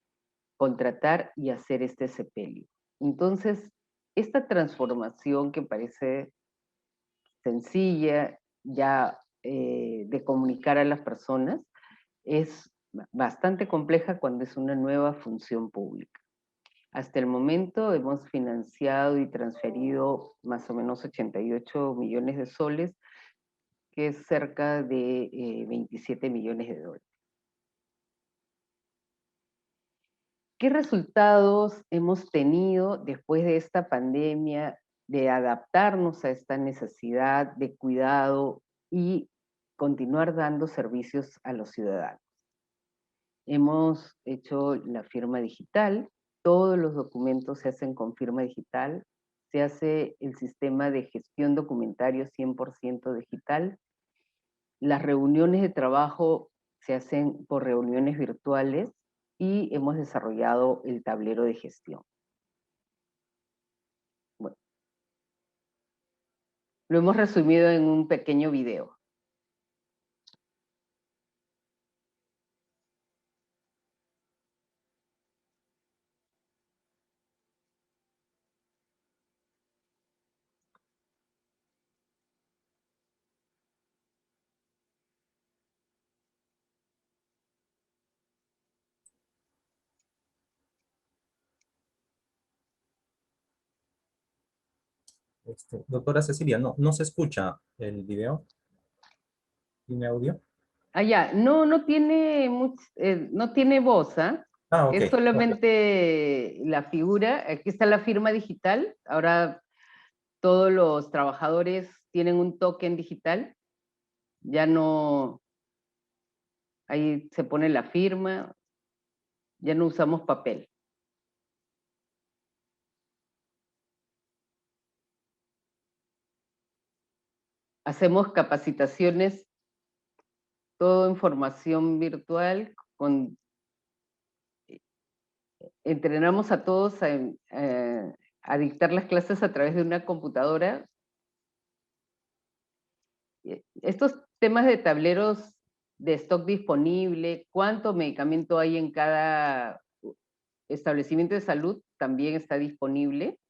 contratar y hacer este sepelio. Entonces, esta transformación que parece sencilla ya de comunicar a las personas es bastante compleja cuando es una nueva función pública. Hasta el momento hemos financiado y transferido más o menos 88 millones de soles, que es cerca de 27 millones de dólares. ¿Qué resultados hemos tenido después de esta pandemia de adaptarnos a esta necesidad de cuidado y continuar dando servicios a los ciudadanos? Hemos hecho la firma digital, todos los documentos se hacen con firma digital, se hace el sistema de gestión documentario 100% digital, las reuniones de trabajo se hacen por reuniones virtuales y hemos desarrollado el tablero de gestión. Bueno, lo hemos resumido en un pequeño video. Doctora Cecilia, no se escucha el video. ¿Tiene audio? Ah, ya, no tiene no tiene voz, ¿ah? Ah, ok. Es solamente la figura. Aquí está la firma digital. Ahora todos los trabajadores tienen un token digital. Ya no, ahí se pone la firma. Ya no usamos papel. hacemos capacitaciones, todo en formación virtual, entrenamos a todos a dictar las clases a través de una computadora. Estos temas de tableros de stock disponible, cuánto medicamento hay en cada establecimiento de salud, también está disponible.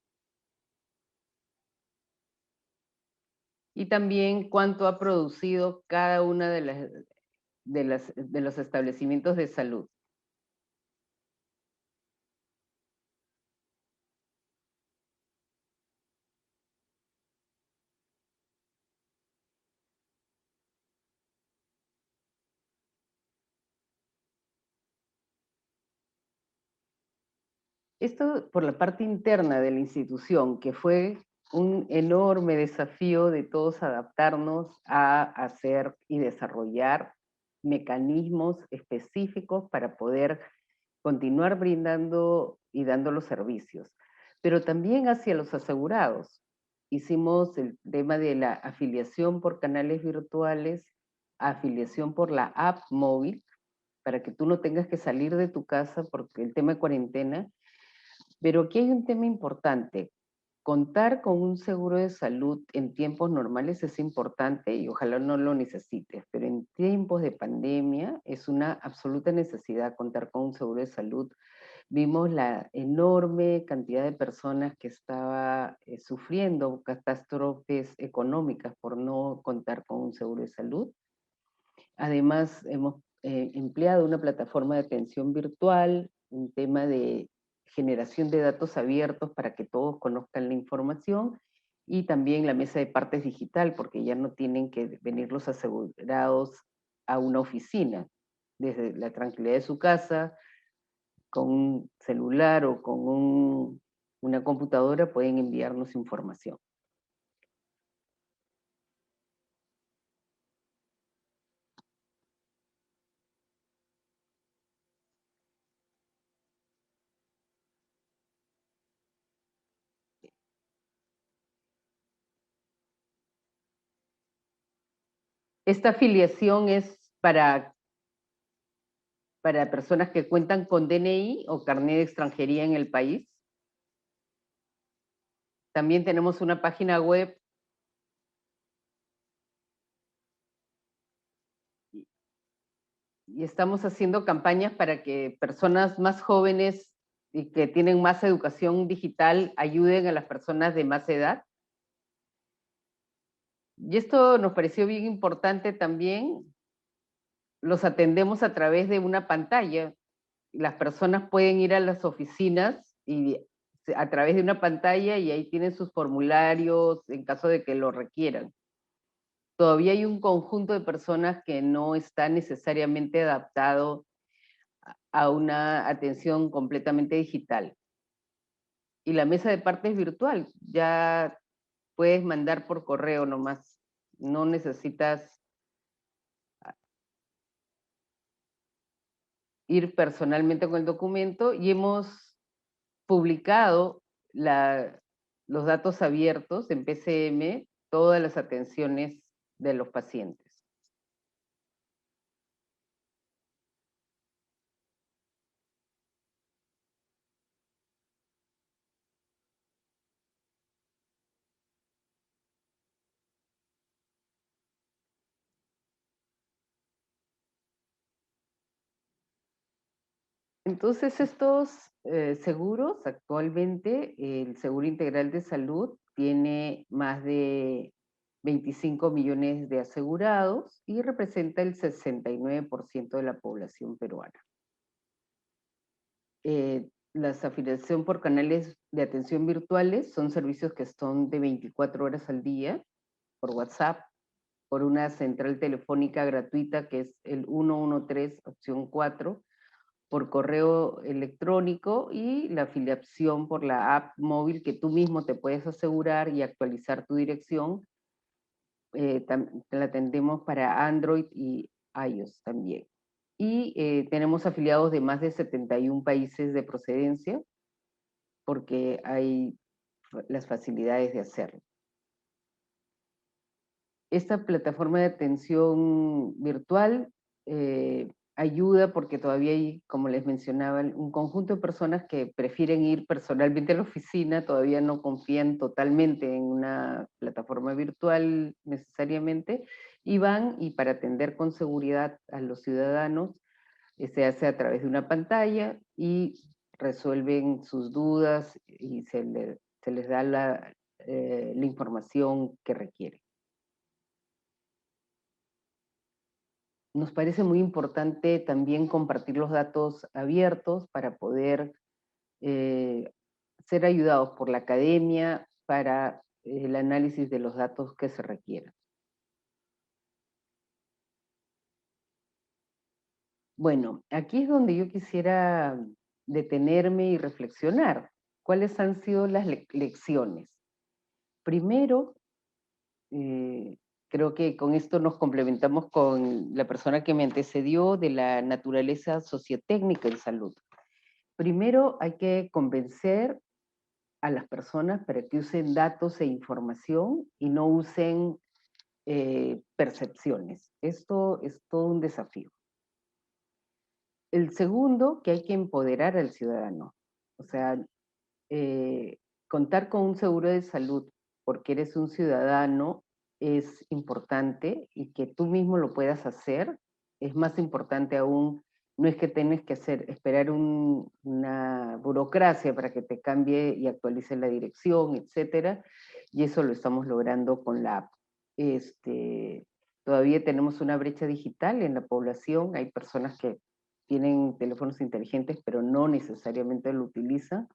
Y también cuánto ha producido cada una de los establecimientos de salud. Esto por la parte interna de la institución, que fue un enorme desafío de todos adaptarnos a hacer y desarrollar mecanismos específicos para poder continuar brindando y dando los servicios. Pero también hacia los asegurados. Hicimos el tema de la afiliación por canales virtuales, afiliación por la app móvil, para que tú no tengas que salir de tu casa porque el tema de cuarentena. Pero aquí hay un tema importante. Contar con un seguro de salud en tiempos normales es importante y ojalá no lo necesites, pero en tiempos de pandemia es una absoluta necesidad contar con un seguro de salud. Vimos la enorme cantidad de personas que estaba sufriendo catástrofes económicas por no contar con un seguro de salud. Además, hemos empleado una plataforma de atención virtual, un tema de generación de datos abiertos para que todos conozcan la información, y también la mesa de partes digital, porque ya no tienen que venir los asegurados a una oficina. Desde la tranquilidad de su casa, con un celular o con una computadora pueden enviarnos información. Esta afiliación es para personas que cuentan con DNI o carnet de extranjería en el país. También tenemos una página web y estamos haciendo campañas para que personas más jóvenes y que tienen más educación digital ayuden a las personas de más edad. Y esto nos pareció bien importante también. Los atendemos a través de una pantalla. Las personas pueden ir a las oficinas y a través de una pantalla y ahí tienen sus formularios en caso de que lo requieran. Todavía hay un conjunto de personas que no está necesariamente adaptado a una atención completamente digital. Y la mesa de partes virtual, ya puedes mandar por correo nomás, no necesitas ir personalmente con el documento, y hemos publicado los datos abiertos en PCM, todas las atenciones de los pacientes. Entonces estos seguros, actualmente el Seguro Integral de Salud tiene más de 25 millones de asegurados y representa el 69% de la población peruana. La afiliación por canales de atención virtuales son servicios que son de 24 horas al día, por WhatsApp, por una central telefónica gratuita que es el 113 opción 4, por correo electrónico, y la afiliación por la app móvil que tú mismo te puedes asegurar y actualizar tu dirección. La atendemos para Android y iOS también. Y tenemos afiliados de más de 71 países de procedencia, porque hay las facilidades de hacerlo. Esta plataforma de atención virtual ayuda porque todavía hay, como les mencionaba, un conjunto de personas que prefieren ir personalmente a la oficina, todavía no confían totalmente en una plataforma virtual necesariamente, y van, y para atender con seguridad a los ciudadanos, se hace a través de una pantalla y resuelven sus dudas y se les da la información que requieren. Nos parece muy importante también compartir los datos abiertos para poder ser ayudados por la academia para el análisis de los datos que se requieran. Bueno, aquí es donde yo quisiera detenerme y reflexionar. ¿Cuáles han sido las lecciones? Primero, creo que con esto nos complementamos con la persona que me antecedió de la naturaleza sociotécnica en salud. Primero hay que convencer a las personas para que usen datos e información y no usen percepciones. Esto es todo un desafío. El segundo, que hay que empoderar al ciudadano. O sea, contar con un seguro de salud porque eres un ciudadano es importante, y que tú mismo lo puedas hacer es más importante aún. No es que tienes que esperar una burocracia para que te cambie y actualice la dirección, etcétera, y eso lo estamos logrando con la app. Todavía tenemos una brecha digital en la población, hay personas que tienen teléfonos inteligentes pero no necesariamente lo utilizan,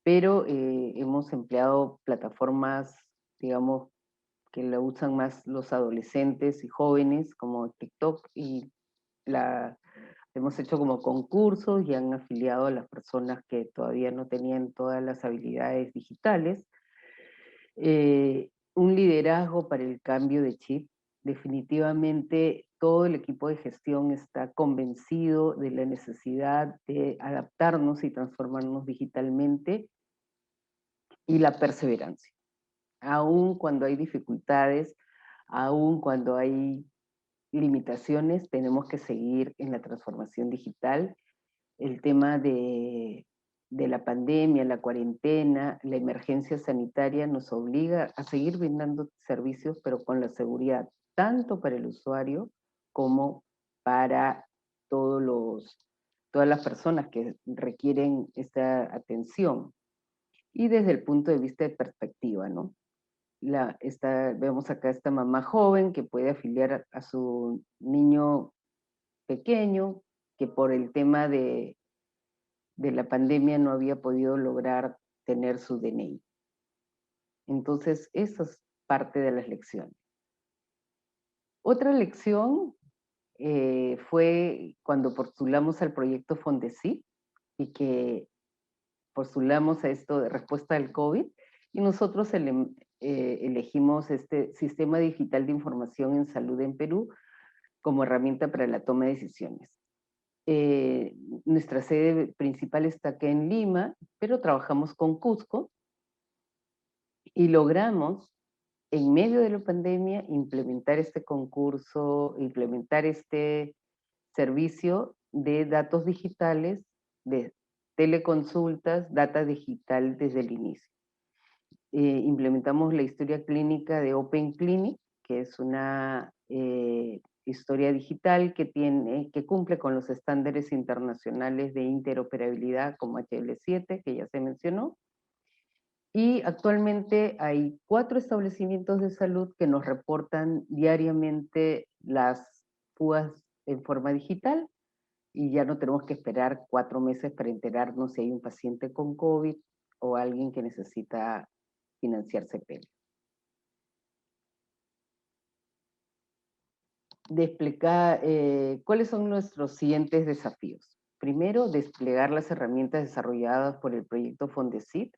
pero hemos empleado plataformas, digamos, que la usan más los adolescentes y jóvenes, como TikTok, y hemos hecho como concursos y han afiliado a las personas que todavía no tenían todas las habilidades digitales. Un liderazgo para el cambio de chip. Definitivamente todo el equipo de gestión está convencido de la necesidad de adaptarnos y transformarnos digitalmente, y la perseverancia. Aún cuando hay dificultades, aún cuando hay limitaciones, tenemos que seguir en la transformación digital. El tema de la pandemia, la cuarentena, la emergencia sanitaria nos obliga a seguir brindando servicios, pero con la seguridad, tanto para el usuario como para todas las personas que requieren esta atención. Y desde el punto de vista de perspectiva, ¿no? Vemos acá esta mamá joven que puede afiliar a su niño pequeño, que por el tema de la pandemia no había podido lograr tener su DNI. Entonces, eso es parte de las lecciones. Otra lección fue cuando postulamos al proyecto Fondesit, y que postulamos a esto de respuesta al COVID, y nosotros elegimos este Sistema Digital de Información en Salud en Perú como herramienta para la toma de decisiones. Nuestra sede principal está acá en Lima, pero trabajamos con Cusco, y logramos, en medio de la pandemia, implementar este concurso, implementar este servicio de datos digitales, de teleconsultas, data digital desde el inicio. Implementamos la historia clínica de Open Clinic, que es una historia digital que cumple con los estándares internacionales de interoperabilidad como HL7, que ya se mencionó. Y actualmente hay 4 establecimientos de salud que nos reportan diariamente las fugas en forma digital, y ya no tenemos que esperar 4 meses para enterarnos si hay un paciente con COVID o alguien que necesita financiar CPL. ¿Cuáles son nuestros siguientes desafíos? Primero, desplegar las herramientas desarrolladas por el proyecto Fondesit.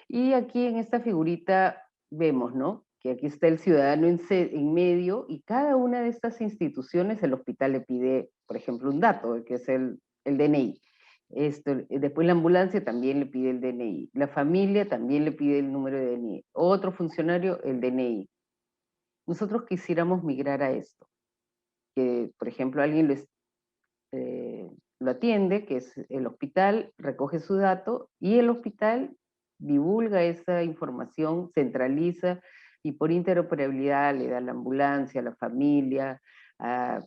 Y aquí en esta figurita vemos, ¿no?, que aquí está el ciudadano en medio, y cada una de estas instituciones, el hospital le pide, por ejemplo, un dato, que es el DNI. Después la ambulancia también le pide el DNI. La familia también le pide el número de DNI. Otro funcionario, el DNI. nosotros quisiéramos migrar a esto. Que, por ejemplo, alguien lo atiende, que es el hospital, recoge su dato y el hospital divulga esa información, centraliza y por interoperabilidad le da a la ambulancia, a la familia, a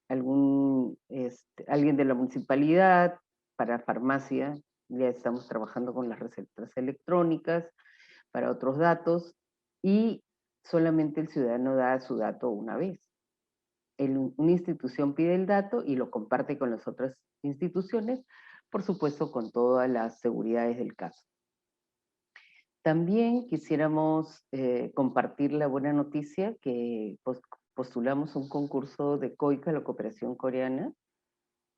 alguien de la municipalidad, para farmacia, ya estamos trabajando con las recetas electrónicas, para otros datos, y solamente el ciudadano da su dato una vez. Una institución pide el dato y lo comparte con las otras instituciones, por supuesto con todas las seguridades del caso. También quisiéramos compartir la buena noticia que postulamos un concurso de COICA, la cooperación coreana.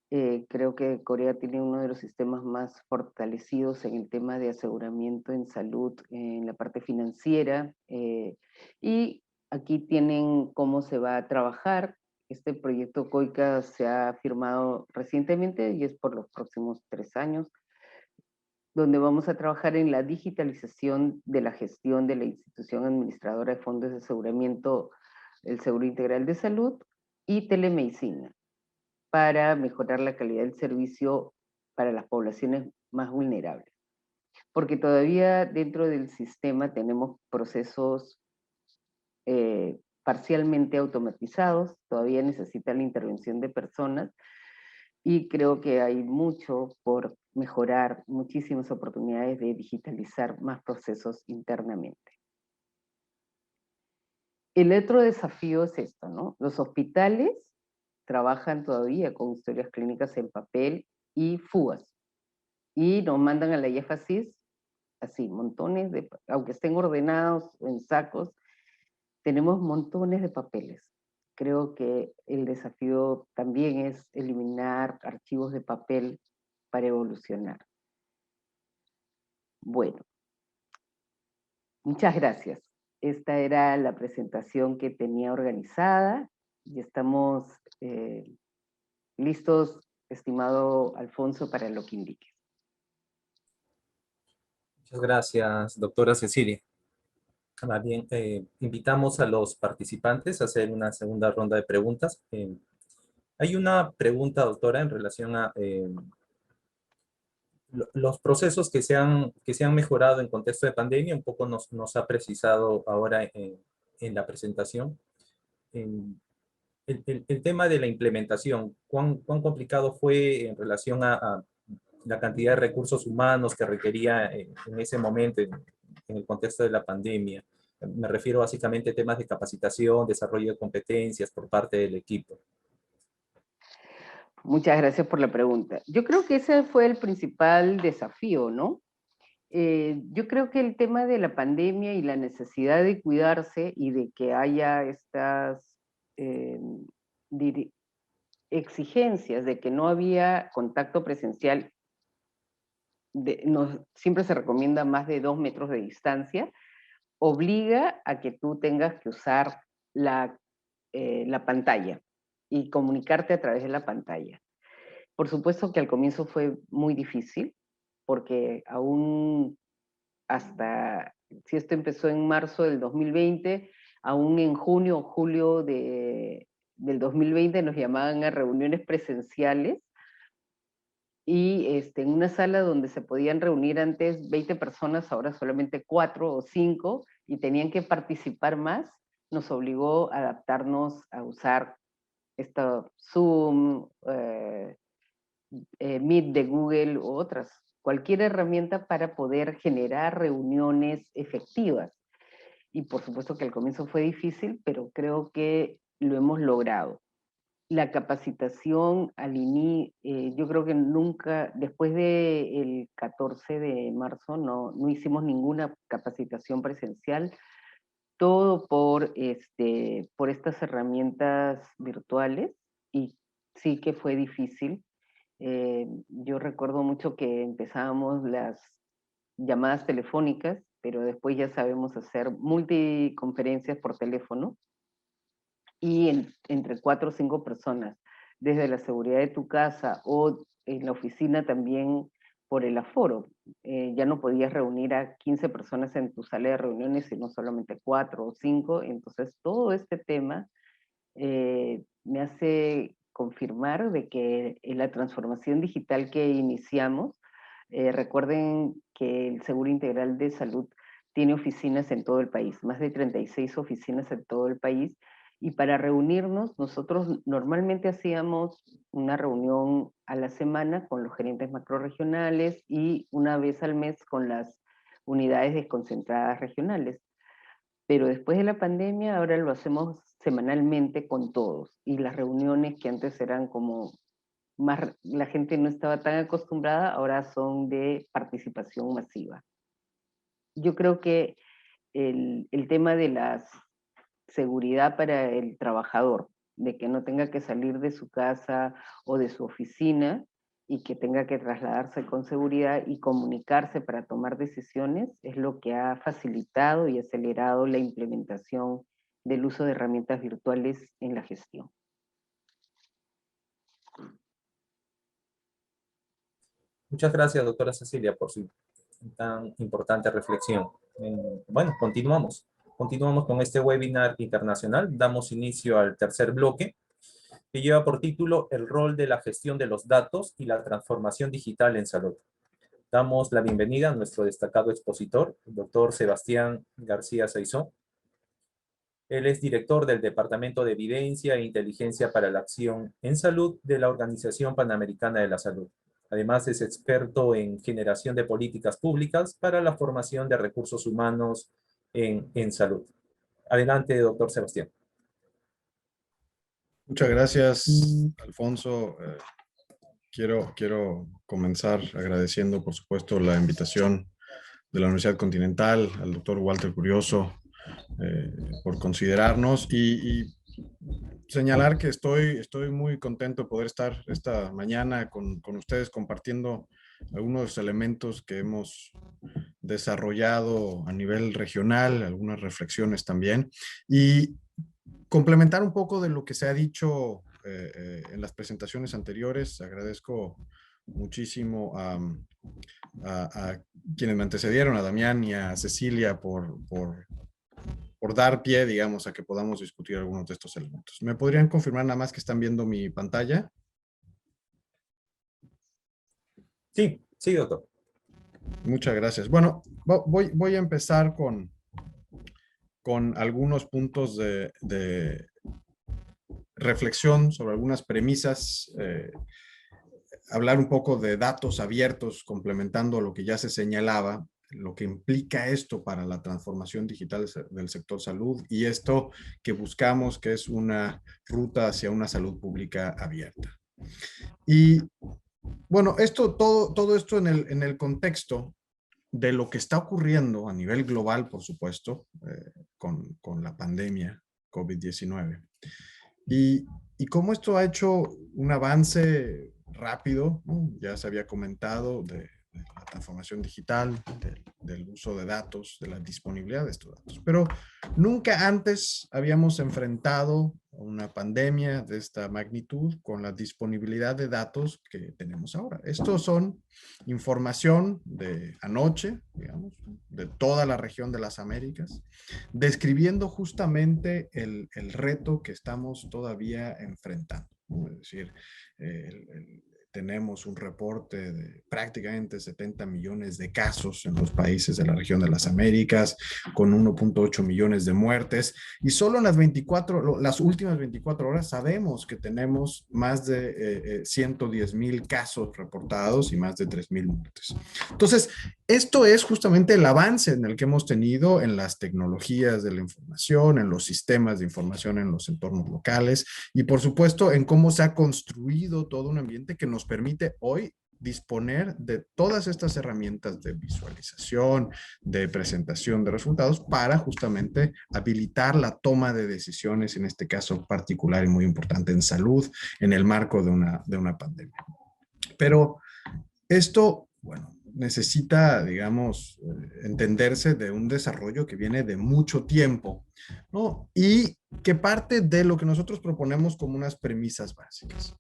Creo que Corea tiene uno de los sistemas más fortalecidos en el tema de aseguramiento en salud, en la parte financiera, y aquí tienen cómo se va a trabajar. Este proyecto COICA se ha firmado recientemente y es por los próximos 3 años, donde vamos a trabajar en la digitalización de la gestión de la institución administradora de fondos de aseguramiento, el Seguro Integral de Salud y telemedicina, para mejorar la calidad del servicio para las poblaciones más vulnerables. Porque todavía dentro del sistema tenemos procesos parcialmente automatizados, todavía necesita la intervención de personas, y creo que hay mucho por mejorar, muchísimas oportunidades de digitalizar más procesos internamente. El otro desafío es esto, ¿no? Los hospitales trabajan todavía con historias clínicas en papel y fugas, y nos mandan a la IEFASIS así, montones de, aunque estén ordenados en sacos, tenemos montones de papeles. Creo que el desafío también es eliminar archivos de papel para evolucionar. Bueno, muchas gracias. Esta era la presentación que tenía organizada y estamos listos, estimado Alfonso, para lo que indique. Muchas gracias, doctora Cecilia. Más bien, invitamos a los participantes a hacer una segunda ronda de preguntas. Hay una pregunta, doctora, en relación a los procesos que se han mejorado en contexto de pandemia. Un poco nos ha precisado ahora en la presentación. El tema de la implementación, ¿cuán complicado fue en relación a la cantidad de recursos humanos que requería en ese momento, en el contexto de la pandemia? Me refiero básicamente a temas de capacitación, desarrollo de competencias por parte del equipo. Muchas gracias por la pregunta. Yo creo que ese fue el principal desafío, ¿no? Yo creo que el tema de la pandemia y la necesidad de cuidarse y de que haya estas exigencias de que no había contacto presencial, siempre se recomienda más de 2 metros de distancia, obliga a que tú tengas que usar la pantalla y comunicarte a través de la pantalla. Por supuesto que al comienzo fue muy difícil, porque aún hasta, si esto empezó en marzo del 2020, aún en junio o julio del 2020 nos llamaban a reuniones presenciales, y en una sala donde se podían reunir antes 20 personas, ahora solamente 4 o 5, y tenían que participar más, nos obligó a adaptarnos a usar Zoom, Meet de Google u otras, cualquier herramienta para poder generar reuniones efectivas. Y por supuesto que al comienzo fue difícil, pero creo que lo hemos logrado. La capacitación yo creo que nunca, después del 14 de marzo, no hicimos ninguna capacitación presencial, todo por estas herramientas virtuales, y sí que fue difícil. Yo recuerdo mucho que empezábamos las llamadas telefónicas, pero después ya sabemos hacer multiconferencias por teléfono, y entre 4 o 5 personas, desde la seguridad de tu casa o en la oficina también por el aforo. Ya no podías reunir a 15 personas en tu sala de reuniones, sino solamente 4 o 5. Entonces, todo este tema me hace confirmar de que en la transformación digital que iniciamos, recuerden que el Seguro Integral de Salud tiene oficinas en todo el país, más de 36 oficinas en todo el país, y para reunirnos, nosotros normalmente hacíamos una reunión a la semana con los gerentes macrorregionales y una vez al mes con las unidades desconcentradas regionales. Pero después de la pandemia, ahora lo hacemos semanalmente con todos. Y las reuniones que antes eran como más, la gente no estaba tan acostumbrada, ahora son de participación masiva. Yo creo que el tema de la seguridad para el trabajador, de que no tenga que salir de su casa o de su oficina y que tenga que trasladarse con seguridad y comunicarse para tomar decisiones, es lo que ha facilitado y acelerado la implementación del uso de herramientas virtuales en la gestión. Muchas gracias, doctora Cecilia, por su tan importante reflexión. Bueno, continuamos. Continuamos con este webinar internacional. Damos inicio al tercer bloque, que lleva por título El rol de la gestión de los datos y la transformación digital en salud. Damos la bienvenida a nuestro destacado expositor, el doctor Sebastián García Saizó. Él es director del Departamento de Evidencia e Inteligencia para la Acción en Salud de la Organización Panamericana de la Salud. Además, es experto en generación de políticas públicas para la formación de recursos humanos en salud. Adelante, doctor Sebastián. Muchas gracias, Alfonso. Quiero comenzar agradeciendo, por supuesto, la invitación de la Universidad Continental, al doctor Walter Curioso, por considerarnos y señalar que estoy muy contento de poder estar esta mañana con ustedes compartiendo algunos de los elementos que hemos desarrollado a nivel regional, algunas reflexiones también, y complementar un poco de lo que se ha dicho en las presentaciones anteriores. Agradezco muchísimo a quienes me antecedieron, a Damián y a Cecilia, por dar pie, digamos, a que podamos discutir algunos de estos elementos. ¿Me podrían confirmar nada más que están viendo mi pantalla? Sí, sí, doctor. Muchas gracias. Bueno, voy a empezar con algunos puntos de reflexión sobre algunas premisas, hablar un poco de datos abiertos, complementando lo que ya se señalaba, lo que implica esto para la transformación digital del sector salud y esto que buscamos, que es una ruta hacia una salud pública abierta. Y bueno, todo esto en el contexto de lo que está ocurriendo a nivel global, por supuesto, con la pandemia COVID-19. Y cómo esto ha hecho un avance rápido, ¿no? Ya se había comentado de la transformación digital, del uso de datos, de la disponibilidad de estos datos. Pero nunca antes habíamos enfrentado una pandemia de esta magnitud con la disponibilidad de datos que tenemos ahora. Estos son información de anoche, digamos, de toda la región de las Américas, describiendo justamente el reto que estamos todavía enfrentando, ¿no? Es decir, tenemos un reporte de prácticamente 70 millones de casos en los países de la región de las Américas, con 1.8 millones de muertes, y solo en las últimas 24 horas sabemos que tenemos más de 110,000 casos reportados y más de 3,000 muertes. Entonces, esto es justamente el avance en el que hemos tenido en las tecnologías de la información, en los sistemas de información en los entornos locales y, por supuesto, en cómo se ha construido todo un ambiente que nos permite hoy disponer de todas estas herramientas de visualización, de presentación de resultados para justamente habilitar la toma de decisiones, en este caso particular y muy importante en salud, en el marco de una pandemia. Pero esto, bueno, necesita, digamos, entenderse de un desarrollo que viene de mucho tiempo, ¿no? Y que parte de lo que nosotros proponemos como unas premisas básicas.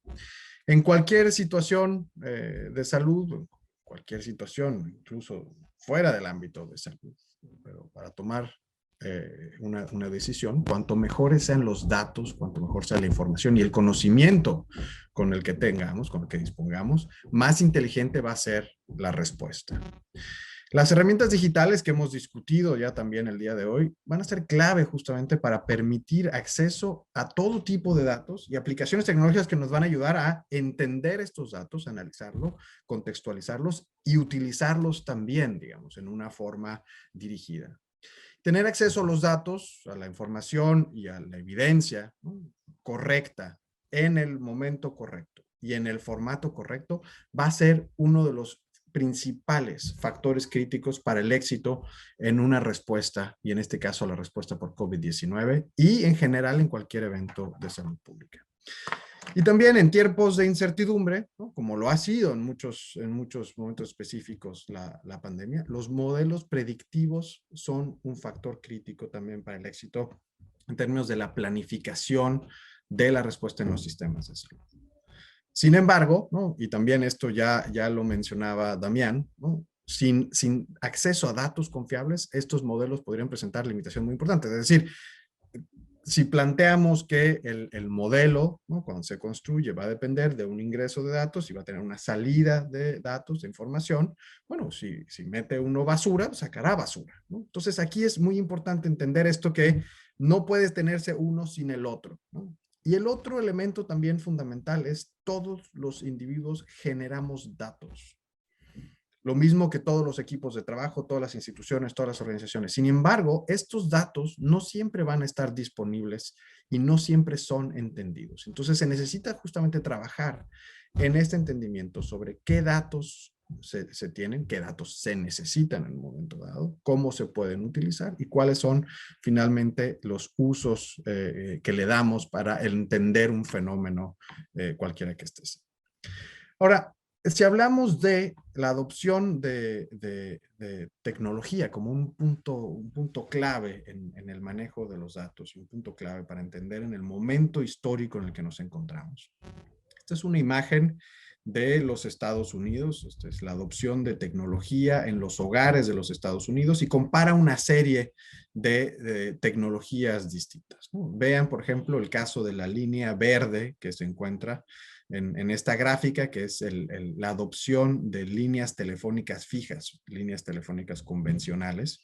En cualquier situación de salud, cualquier situación, incluso fuera del ámbito de salud. Pero para tomar una decisión, cuanto mejores sean los datos, cuanto mejor sea la información y el conocimiento con el que tengamos, con el que dispongamos, más inteligente va a ser la respuesta. Las herramientas digitales que hemos discutido ya también el día de hoy van a ser clave justamente para permitir acceso a todo tipo de datos y aplicaciones tecnológicas que nos van a ayudar a entender estos datos, analizarlos, contextualizarlos y utilizarlos también, digamos, en una forma dirigida. Tener acceso a los datos, a la información y a la evidencia, ¿no?, correcta en el momento correcto y en el formato correcto va a ser uno de los principales factores críticos para el éxito en una respuesta, y en este caso la respuesta por COVID-19 y en general en cualquier evento de salud pública. Y también en tiempos de incertidumbre, ¿no?, como lo ha sido en muchos momentos específicos la pandemia, los modelos predictivos son un factor crítico también para el éxito en términos de la planificación de la respuesta en los sistemas de salud. Sin embargo, ¿no?, y también esto ya lo mencionaba Damián, ¿no?, sin acceso a datos confiables, estos modelos podrían presentar limitaciones muy importantes. Es decir, si planteamos que el modelo, ¿no?, cuando se construye va a depender de un ingreso de datos y va a tener una salida de datos, de información, bueno, si mete uno basura, sacará basura, ¿no? Entonces aquí es muy importante entender esto, que no puede tenerse uno sin el otro, ¿no? Y el otro elemento también fundamental es todos los individuos generamos datos. Lo mismo que todos los equipos de trabajo, todas las instituciones, todas las organizaciones. Sin embargo, estos datos no siempre van a estar disponibles y no siempre son entendidos. Entonces se necesita justamente trabajar en este entendimiento sobre qué datos se tienen, qué datos se necesitan en un momento dado, cómo se pueden utilizar y cuáles son finalmente los usos que le damos para entender un fenómeno cualquiera que esté. Ahora, si hablamos de la adopción de tecnología como un punto clave en el manejo de los datos y un punto clave para entender en el momento histórico en el que nos encontramos. Esta es una imagen de los Estados Unidos. Esta es la adopción de tecnología en los hogares de los Estados Unidos y compara una serie de tecnologías distintas, ¿no? Vean, por ejemplo, el caso de la línea verde que se encuentra en esta gráfica, que es la adopción de líneas telefónicas fijas, líneas telefónicas convencionales,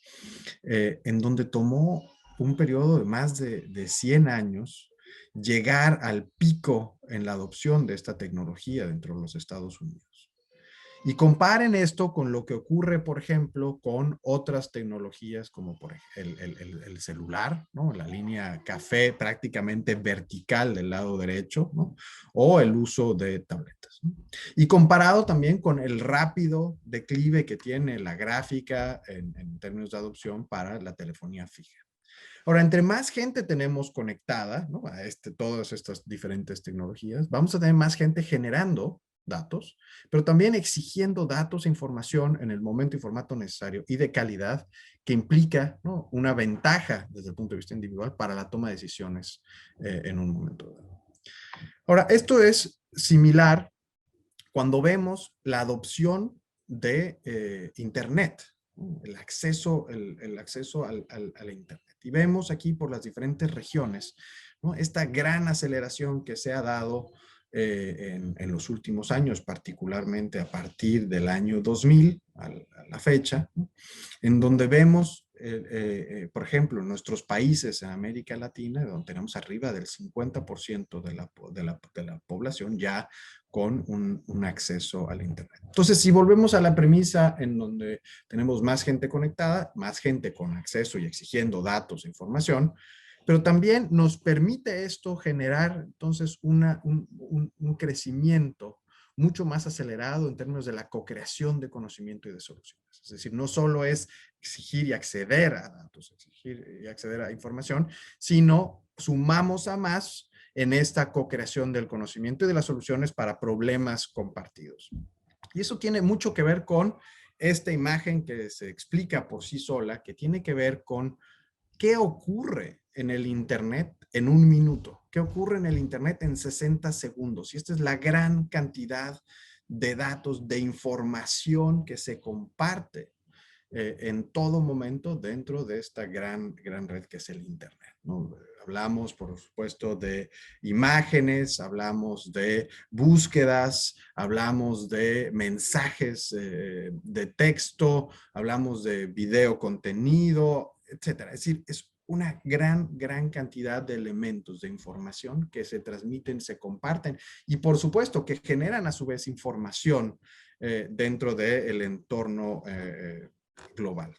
en donde tomó un periodo de más de 100 años llegar al pico en la adopción de esta tecnología dentro de los Estados Unidos. Y comparen esto con lo que ocurre, por ejemplo, con otras tecnologías como por el celular, ¿no?, la línea café prácticamente vertical del lado derecho, ¿no?, o el uso de tabletas, ¿no? Y comparado también con el rápido declive que tiene la gráfica en términos de adopción para la telefonía fija. Ahora, entre más gente tenemos conectada, ¿no?, a todas estas diferentes tecnologías, vamos a tener más gente generando datos, pero también exigiendo datos e información en el momento y formato necesario y de calidad, que implica, ¿no?, una ventaja desde el punto de vista individual para la toma de decisiones en un momento dado. Ahora, esto es similar cuando vemos la adopción de Internet, ¿no?, el acceso al Internet. Y vemos aquí por las diferentes regiones, ¿no?, esta gran aceleración que se ha dado en los últimos años, particularmente a partir del año 2000 a la fecha, ¿no?, en donde vemos, por ejemplo, en nuestros países en América Latina, donde tenemos arriba del 50% de la población ya con un acceso al Internet. Entonces, si volvemos a la premisa en donde tenemos más gente conectada, más gente con acceso y exigiendo datos e información, pero también nos permite esto generar entonces un crecimiento mucho más acelerado en términos de la co-creación de conocimiento y de soluciones. Es decir, no solo es exigir y acceder a datos, exigir y acceder a información, sino sumamos a más en esta co-creación del conocimiento y de las soluciones para problemas compartidos. Y eso tiene mucho que ver con esta imagen que se explica por sí sola, que tiene que ver con qué ocurre en el Internet en un minuto, qué ocurre en el Internet en 60 segundos. Y esta es la gran cantidad de datos, de información que se comparte en todo momento dentro de esta gran red que es el Internet, ¿no? Hablamos, por supuesto, de imágenes, hablamos de búsquedas, hablamos de mensajes de texto, hablamos de video contenido, etcétera. Es decir, es una gran cantidad de elementos de información que se transmiten, se comparten y, por supuesto, que generan a su vez información dentro del entorno global.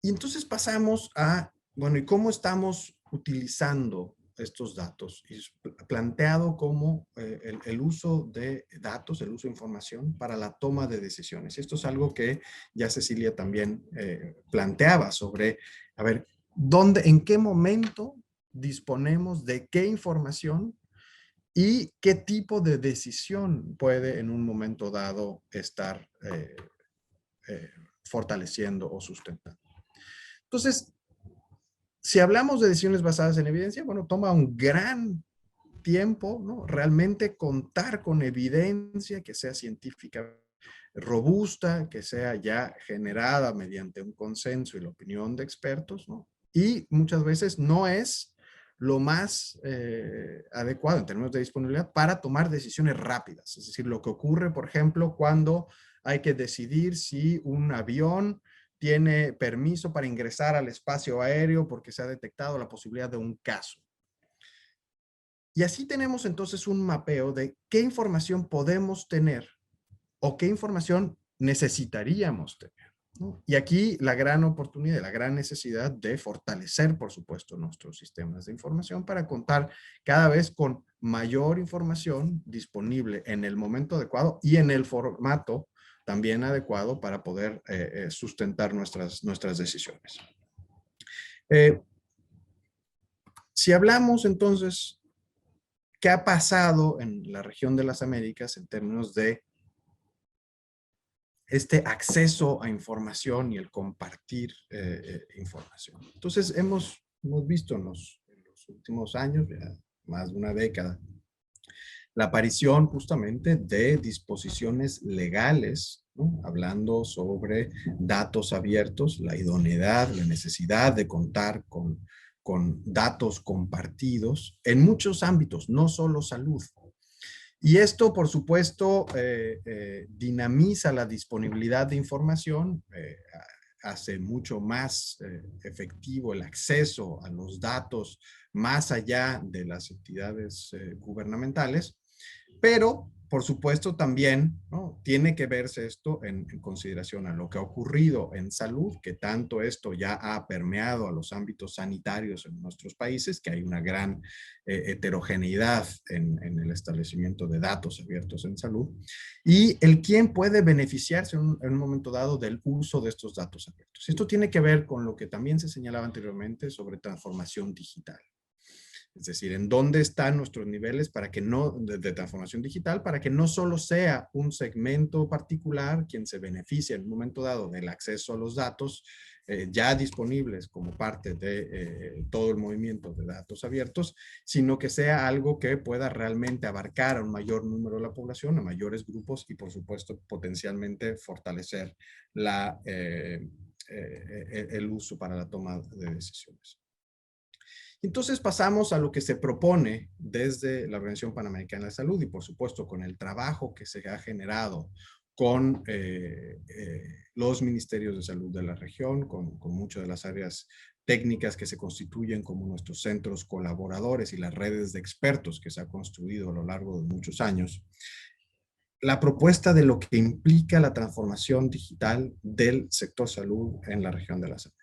Y entonces pasamos a, bueno, ¿y cómo estamos utilizando estos datos? Y es planteado como el uso de datos, el uso de información para la toma de decisiones. Y esto es algo que ya Cecilia también planteaba sobre, a ver, ¿en qué momento disponemos de qué información y qué tipo de decisión puede en un momento dado estar fortaleciendo o sustentando? Entonces, si hablamos de decisiones basadas en evidencia, bueno, toma un gran tiempo, ¿no? Realmente contar con evidencia que sea científica robusta, que sea ya generada mediante un consenso y la opinión de expertos, ¿no? Y muchas veces no es lo más adecuado en términos de disponibilidad para tomar decisiones rápidas. Es decir, lo que ocurre, por ejemplo, cuando hay que decidir si un avión tiene permiso para ingresar al espacio aéreo porque se ha detectado la posibilidad de un caso. Y así tenemos entonces un mapeo de qué información podemos tener o qué información necesitaríamos tener, ¿no? Y aquí la gran oportunidad, la gran necesidad de fortalecer, por supuesto, nuestros sistemas de información para contar cada vez con mayor información disponible en el momento adecuado y en el formato también adecuado para poder sustentar nuestras decisiones. Si hablamos entonces, ¿qué ha pasado en la región de las Américas en términos de este acceso a información y el compartir información? Entonces, hemos visto en los últimos años, ya más de una década, la aparición justamente de disposiciones legales, ¿no? Hablando sobre datos abiertos, la idoneidad, la necesidad de contar con datos compartidos en muchos ámbitos, no solo salud. Y esto, por supuesto, dinamiza la disponibilidad de información, hace mucho más efectivo el acceso a los datos más allá de las entidades gubernamentales, pero por supuesto también, ¿no?, tiene que verse esto en consideración a lo que ha ocurrido en salud, que tanto esto ya ha permeado a los ámbitos sanitarios en nuestros países, que hay una gran heterogeneidad en el establecimiento de datos abiertos en salud, y el quién puede beneficiarse en un momento dado del uso de estos datos abiertos. Esto tiene que ver con lo que también se señalaba anteriormente sobre transformación digital. Es decir, en dónde están nuestros niveles para que no, de transformación digital, para que no solo sea un segmento particular quien se beneficie en un momento dado del acceso a los datos ya disponibles como parte de todo el movimiento de datos abiertos, sino que sea algo que pueda realmente abarcar a un mayor número de la población, a mayores grupos y, por supuesto, potencialmente fortalecer el uso para la toma de decisiones. Entonces pasamos a lo que se propone desde la Organización Panamericana de Salud y, por supuesto, con el trabajo que se ha generado con los ministerios de salud de la región, con muchas de las áreas técnicas que se constituyen como nuestros centros colaboradores y las redes de expertos que se ha construido a lo largo de muchos años. La propuesta de lo que implica la transformación digital del sector salud en la región de las Américas.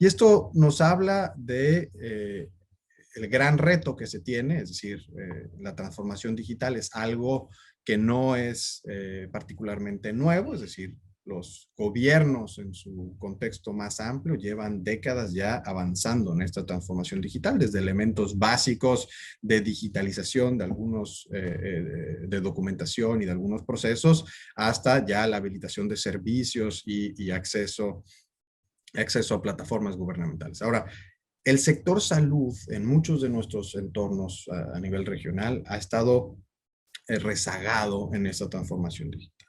Y esto nos habla de el gran reto que se tiene, es decir, la transformación digital es algo que no es particularmente nuevo, es decir, los gobiernos en su contexto más amplio llevan décadas ya avanzando en esta transformación digital, desde elementos básicos de digitalización de algunos, de documentación y de algunos procesos, hasta ya la habilitación de servicios y acceso a plataformas gubernamentales. Ahora, el sector salud en muchos de nuestros entornos a nivel regional ha estado rezagado en esta transformación digital.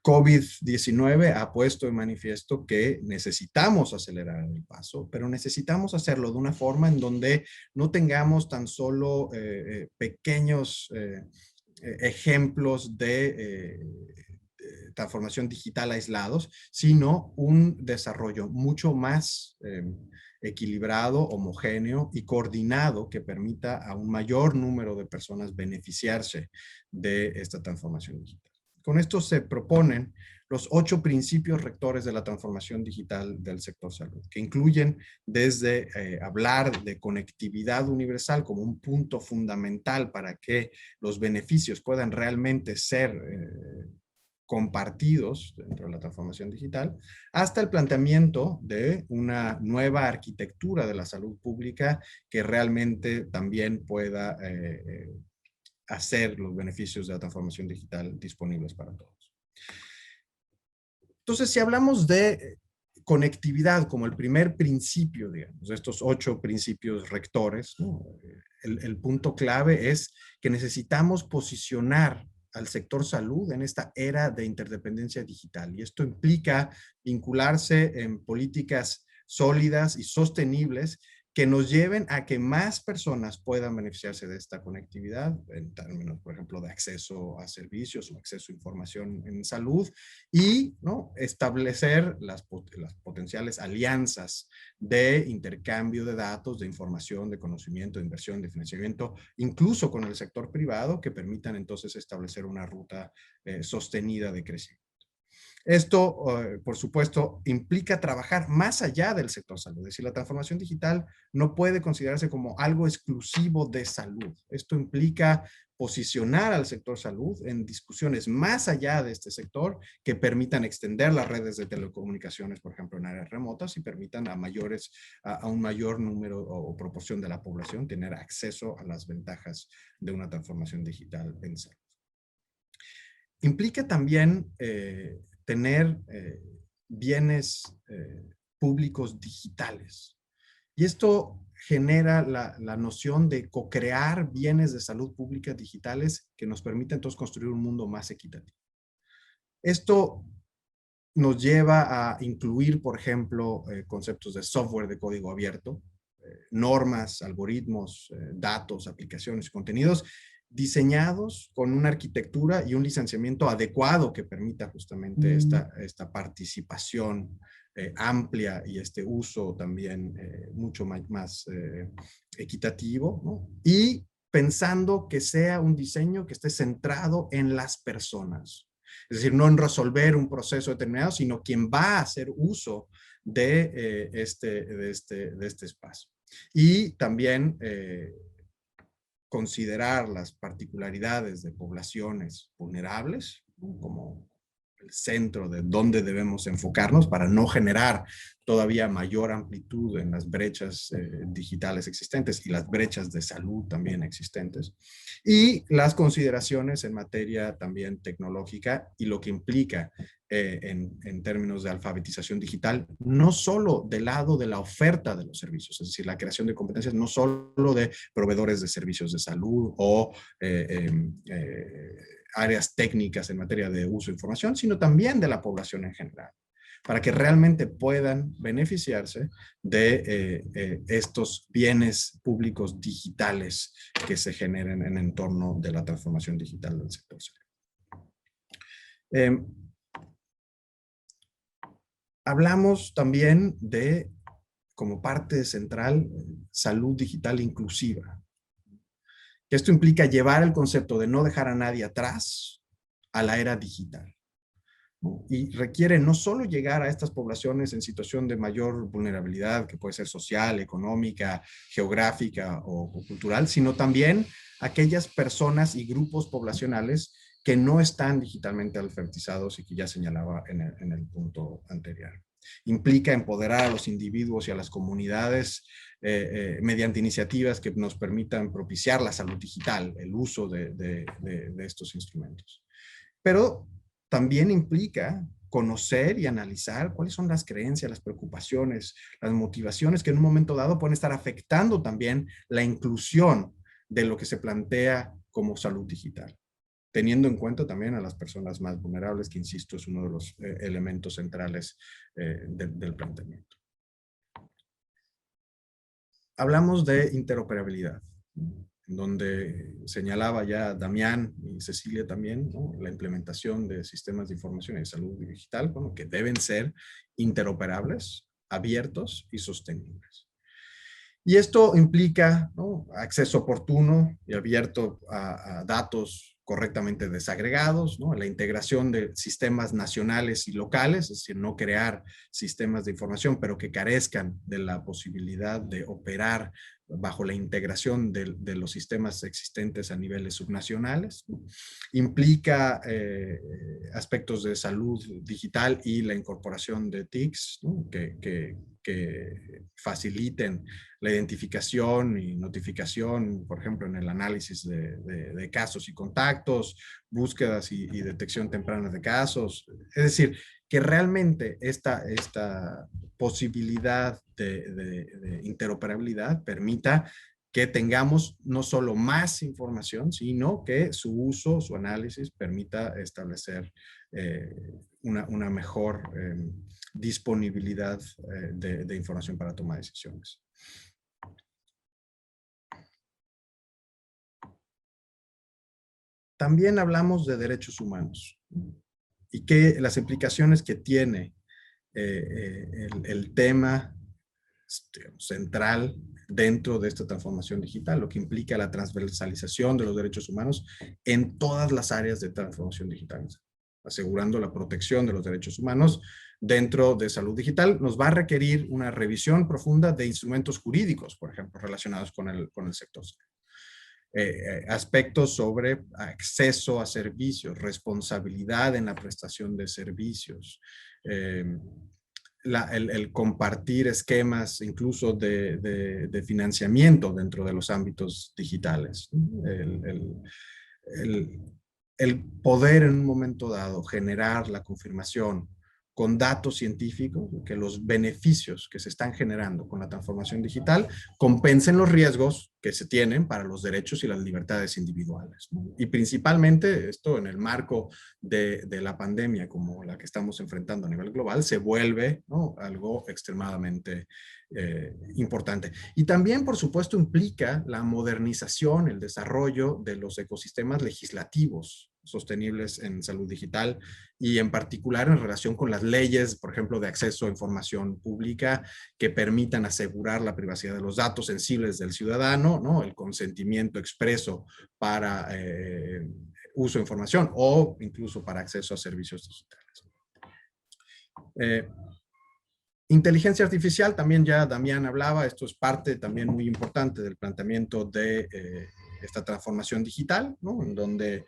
COVID-19 ha puesto en manifiesto que necesitamos acelerar el paso, pero necesitamos hacerlo de una forma en donde no tengamos tan solo pequeños ejemplos de transformación digital aislados, sino un desarrollo mucho más equilibrado, homogéneo y coordinado que permita a un mayor número de personas beneficiarse de esta transformación digital. Con esto se proponen los 8 principios rectores de la transformación digital del sector salud, que incluyen desde hablar de conectividad universal como un punto fundamental para que los beneficios puedan realmente ser compartidos dentro de la transformación digital, hasta el planteamiento de una nueva arquitectura de la salud pública que realmente también pueda hacer los beneficios de la transformación digital disponibles para todos. Entonces, si hablamos de conectividad como el primer principio, digamos, de estos 8 principios rectores, ¿no? El punto clave es que necesitamos posicionar al sector salud en esta era de interdependencia digital. Y esto implica vincularse en políticas sólidas y sostenibles que nos lleven a que más personas puedan beneficiarse de esta conectividad, en términos, por ejemplo, de acceso a servicios o acceso a información en salud, y ¿no? establecer las potenciales alianzas de intercambio de datos, de información, de conocimiento, de inversión, de financiamiento, incluso con el sector privado, que permitan entonces establecer una ruta sostenida de crecimiento. Esto, por supuesto, implica trabajar más allá del sector salud. Es decir, la transformación digital no puede considerarse como algo exclusivo de salud. Esto implica posicionar al sector salud en discusiones más allá de este sector que permitan extender las redes de telecomunicaciones, por ejemplo, en áreas remotas y permitan a un mayor número o proporción de la población tener acceso a las ventajas de una transformación digital en salud. Implica también tener bienes públicos digitales. Y esto genera la noción de co-crear bienes de salud pública digitales que nos permiten entonces construir un mundo más equitativo. Esto nos lleva a incluir, por ejemplo, conceptos de software de código abierto, normas, algoritmos, datos, aplicaciones y contenidos diseñados con una arquitectura y un licenciamiento adecuado que permita justamente esta participación amplia y este uso también mucho más equitativo, ¿no? Y pensando que sea un diseño que esté centrado en las personas. Es decir, no en resolver un proceso determinado, sino quien va a hacer uso de este espacio. Y también considerar las particularidades de poblaciones vulnerables, ¿no? Como el centro de donde debemos enfocarnos para no generar todavía mayor amplitud en las brechas digitales existentes y las brechas de salud también existentes. Y las consideraciones en materia también tecnológica y lo que implica en términos de alfabetización digital, no solo del lado de la oferta de los servicios, es decir, la creación de competencias no solo de proveedores de servicios de salud o áreas técnicas en materia de uso de información, sino también de la población en general, para que realmente puedan beneficiarse de estos bienes públicos digitales que se generen en entorno de la transformación digital del sector salud. Hablamos también de, como parte central, salud digital inclusiva. Esto implica llevar el concepto de no dejar a nadie atrás a la era digital, ¿no? Y requiere no solo llegar a estas poblaciones en situación de mayor vulnerabilidad, que puede ser social, económica, geográfica o cultural, sino también aquellas personas y grupos poblacionales que no están digitalmente alfabetizados y que ya señalaba en el punto anterior. Implica empoderar a los individuos y a las comunidades mediante iniciativas que nos permitan propiciar la salud digital, el uso de estos instrumentos. Pero también implica conocer y analizar cuáles son las creencias, las preocupaciones, las motivaciones que en un momento dado pueden estar afectando también la inclusión de lo que se plantea como salud digital, teniendo en cuenta también a las personas más vulnerables, que insisto es uno de los elementos centrales del planteamiento. Hablamos de interoperabilidad, donde señalaba ya Damián y Cecilia también, ¿no?, la implementación de sistemas de información y de salud digital, bueno, que deben ser interoperables, abiertos y sostenibles. Y esto implica, ¿no?, acceso oportuno y abierto a datos correctamente desagregados, ¿no?, la integración de sistemas nacionales y locales, es decir, no crear sistemas de información, pero que carezcan de la posibilidad de operar bajo la integración de los sistemas existentes a niveles subnacionales. Implica aspectos de salud digital y la incorporación de TICs, ¿no?, que faciliten la identificación y notificación, por ejemplo, en el análisis de casos y contactos, búsquedas y detección temprana de casos. Es decir, que realmente esta posibilidad de interoperabilidad permita que tengamos no solo más información, sino que su uso, su análisis permita establecer una mejor disponibilidad de información para toma de decisiones. También hablamos de derechos humanos y que las implicaciones que tiene el tema central dentro de esta transformación digital, lo que implica la transversalización de los derechos humanos en todas las áreas de transformación digital, asegurando la protección de los derechos humanos dentro de salud digital. Nos va a requerir una revisión profunda de instrumentos jurídicos, por ejemplo, relacionados con el sector. Aspectos sobre acceso a servicios, responsabilidad en la prestación de servicios, el compartir esquemas incluso de financiamiento dentro de los ámbitos digitales. El poder en un momento dado generar la confirmación con datos científicos, que los beneficios que se están generando con la transformación digital compensen los riesgos que se tienen para los derechos y las libertades individuales, ¿no? Y principalmente esto en el marco de la pandemia como la que estamos enfrentando a nivel global se vuelve, ¿no?, algo extremadamente importante. Y también, por supuesto, implica la modernización, el desarrollo de los ecosistemas legislativos sostenibles en salud digital y en particular en relación con las leyes, por ejemplo, de acceso a información pública que permitan asegurar la privacidad de los datos sensibles del ciudadano, ¿no?, el consentimiento expreso para uso de información o incluso para acceso a servicios digitales. Inteligencia artificial, también ya Damián hablaba, esto es parte también muy importante del planteamiento de esta transformación digital, ¿no?, en donde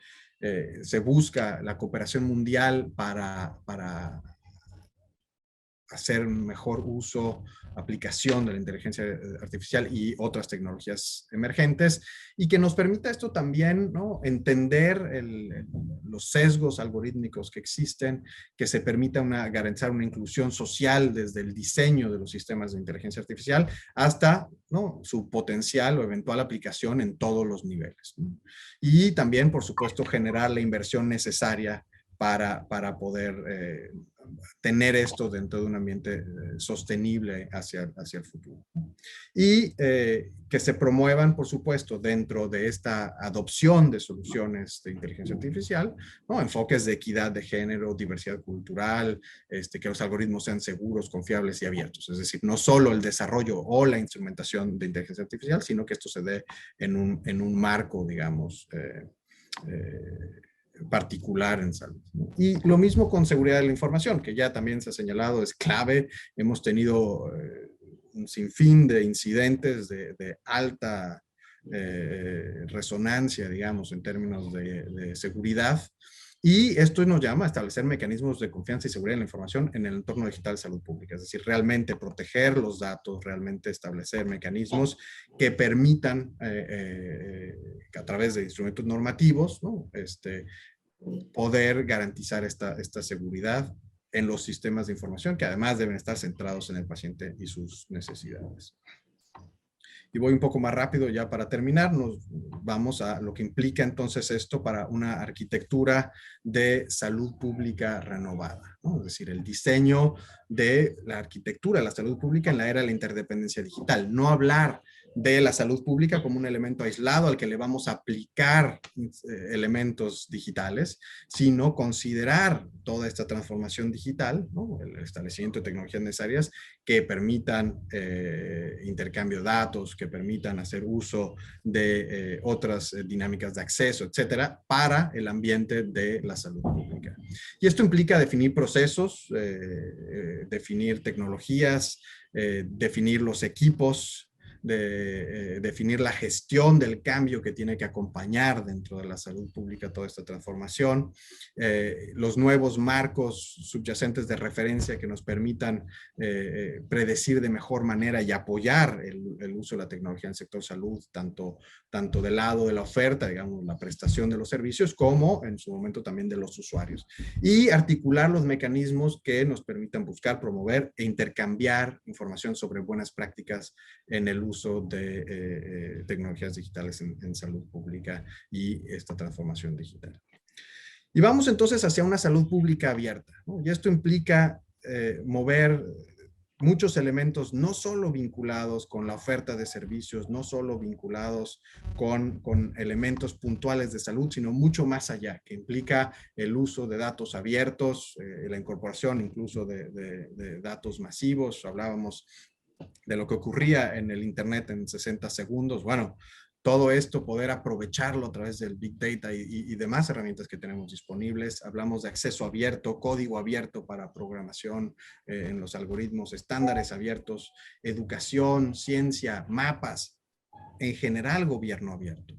se busca la cooperación mundial para hacer un mejor uso, aplicación de la inteligencia artificial y otras tecnologías emergentes, y que nos permita esto también, ¿no?, entender los sesgos algorítmicos que existen, que se permita garantizar una inclusión social desde el diseño de los sistemas de inteligencia artificial hasta, ¿no?, su potencial o eventual aplicación en todos los niveles, ¿no? Y también, por supuesto, generar la inversión necesaria para poder tener esto dentro de un ambiente sostenible hacia el futuro. Y que se promuevan, por supuesto, dentro de esta adopción de soluciones de inteligencia artificial, ¿no?, enfoques de equidad de género, diversidad cultural, que los algoritmos sean seguros, confiables y abiertos. Es decir, no solo el desarrollo o la instrumentación de inteligencia artificial, sino que esto se dé en un marco, digamos, particular en salud. Y lo mismo con seguridad de la información, que ya también se ha señalado, es clave. Hemos tenido un sinfín de incidentes de alta resonancia, digamos, en términos de seguridad. Y esto nos llama a establecer mecanismos de confianza y seguridad en la información en el entorno digital de salud pública. Es decir, realmente proteger los datos, realmente establecer mecanismos que permitan, a través de instrumentos normativos, ¿no?, poder garantizar esta seguridad en los sistemas de información, que además deben estar centrados en el paciente y sus necesidades. Y voy un poco más rápido ya para terminar. Nos vamos a lo que implica entonces esto para una arquitectura de salud pública renovada, ¿no? Es decir, el diseño de la arquitectura de la salud pública en la era de la interdependencia digital. No hablar de la salud pública como un elemento aislado al que le vamos a aplicar elementos digitales, sino considerar toda esta transformación digital, ¿no? El establecimiento de tecnologías necesarias que permitan intercambio de datos, que permitan hacer uso de otras dinámicas de acceso, etcétera, para el ambiente de la salud pública. Y esto implica definir procesos, definir tecnologías, definir los equipos, definir la gestión del cambio que tiene que acompañar dentro de la salud pública toda esta transformación, los nuevos marcos subyacentes de referencia que nos permitan predecir de mejor manera y apoyar el uso de la tecnología en el sector salud, tanto del lado de la oferta, digamos, la prestación de los servicios, como en su momento también de los usuarios. Y articular los mecanismos que nos permitan buscar, promover e intercambiar información sobre buenas prácticas en el uso de tecnologías digitales en salud pública y esta transformación digital. Y vamos entonces hacia una salud pública abierta, ¿no? Y esto implica mover muchos elementos no solo vinculados con la oferta de servicios, no solo vinculados con elementos puntuales de salud, sino mucho más allá, que implica el uso de datos abiertos, la incorporación incluso de datos masivos. Hablábamos de lo que ocurría en el Internet en 60 segundos. Bueno, todo esto poder aprovecharlo a través del Big Data y demás herramientas que tenemos disponibles. Hablamos de acceso abierto, código abierto para programación en los algoritmos, estándares abiertos, educación, ciencia, mapas, en general gobierno abierto,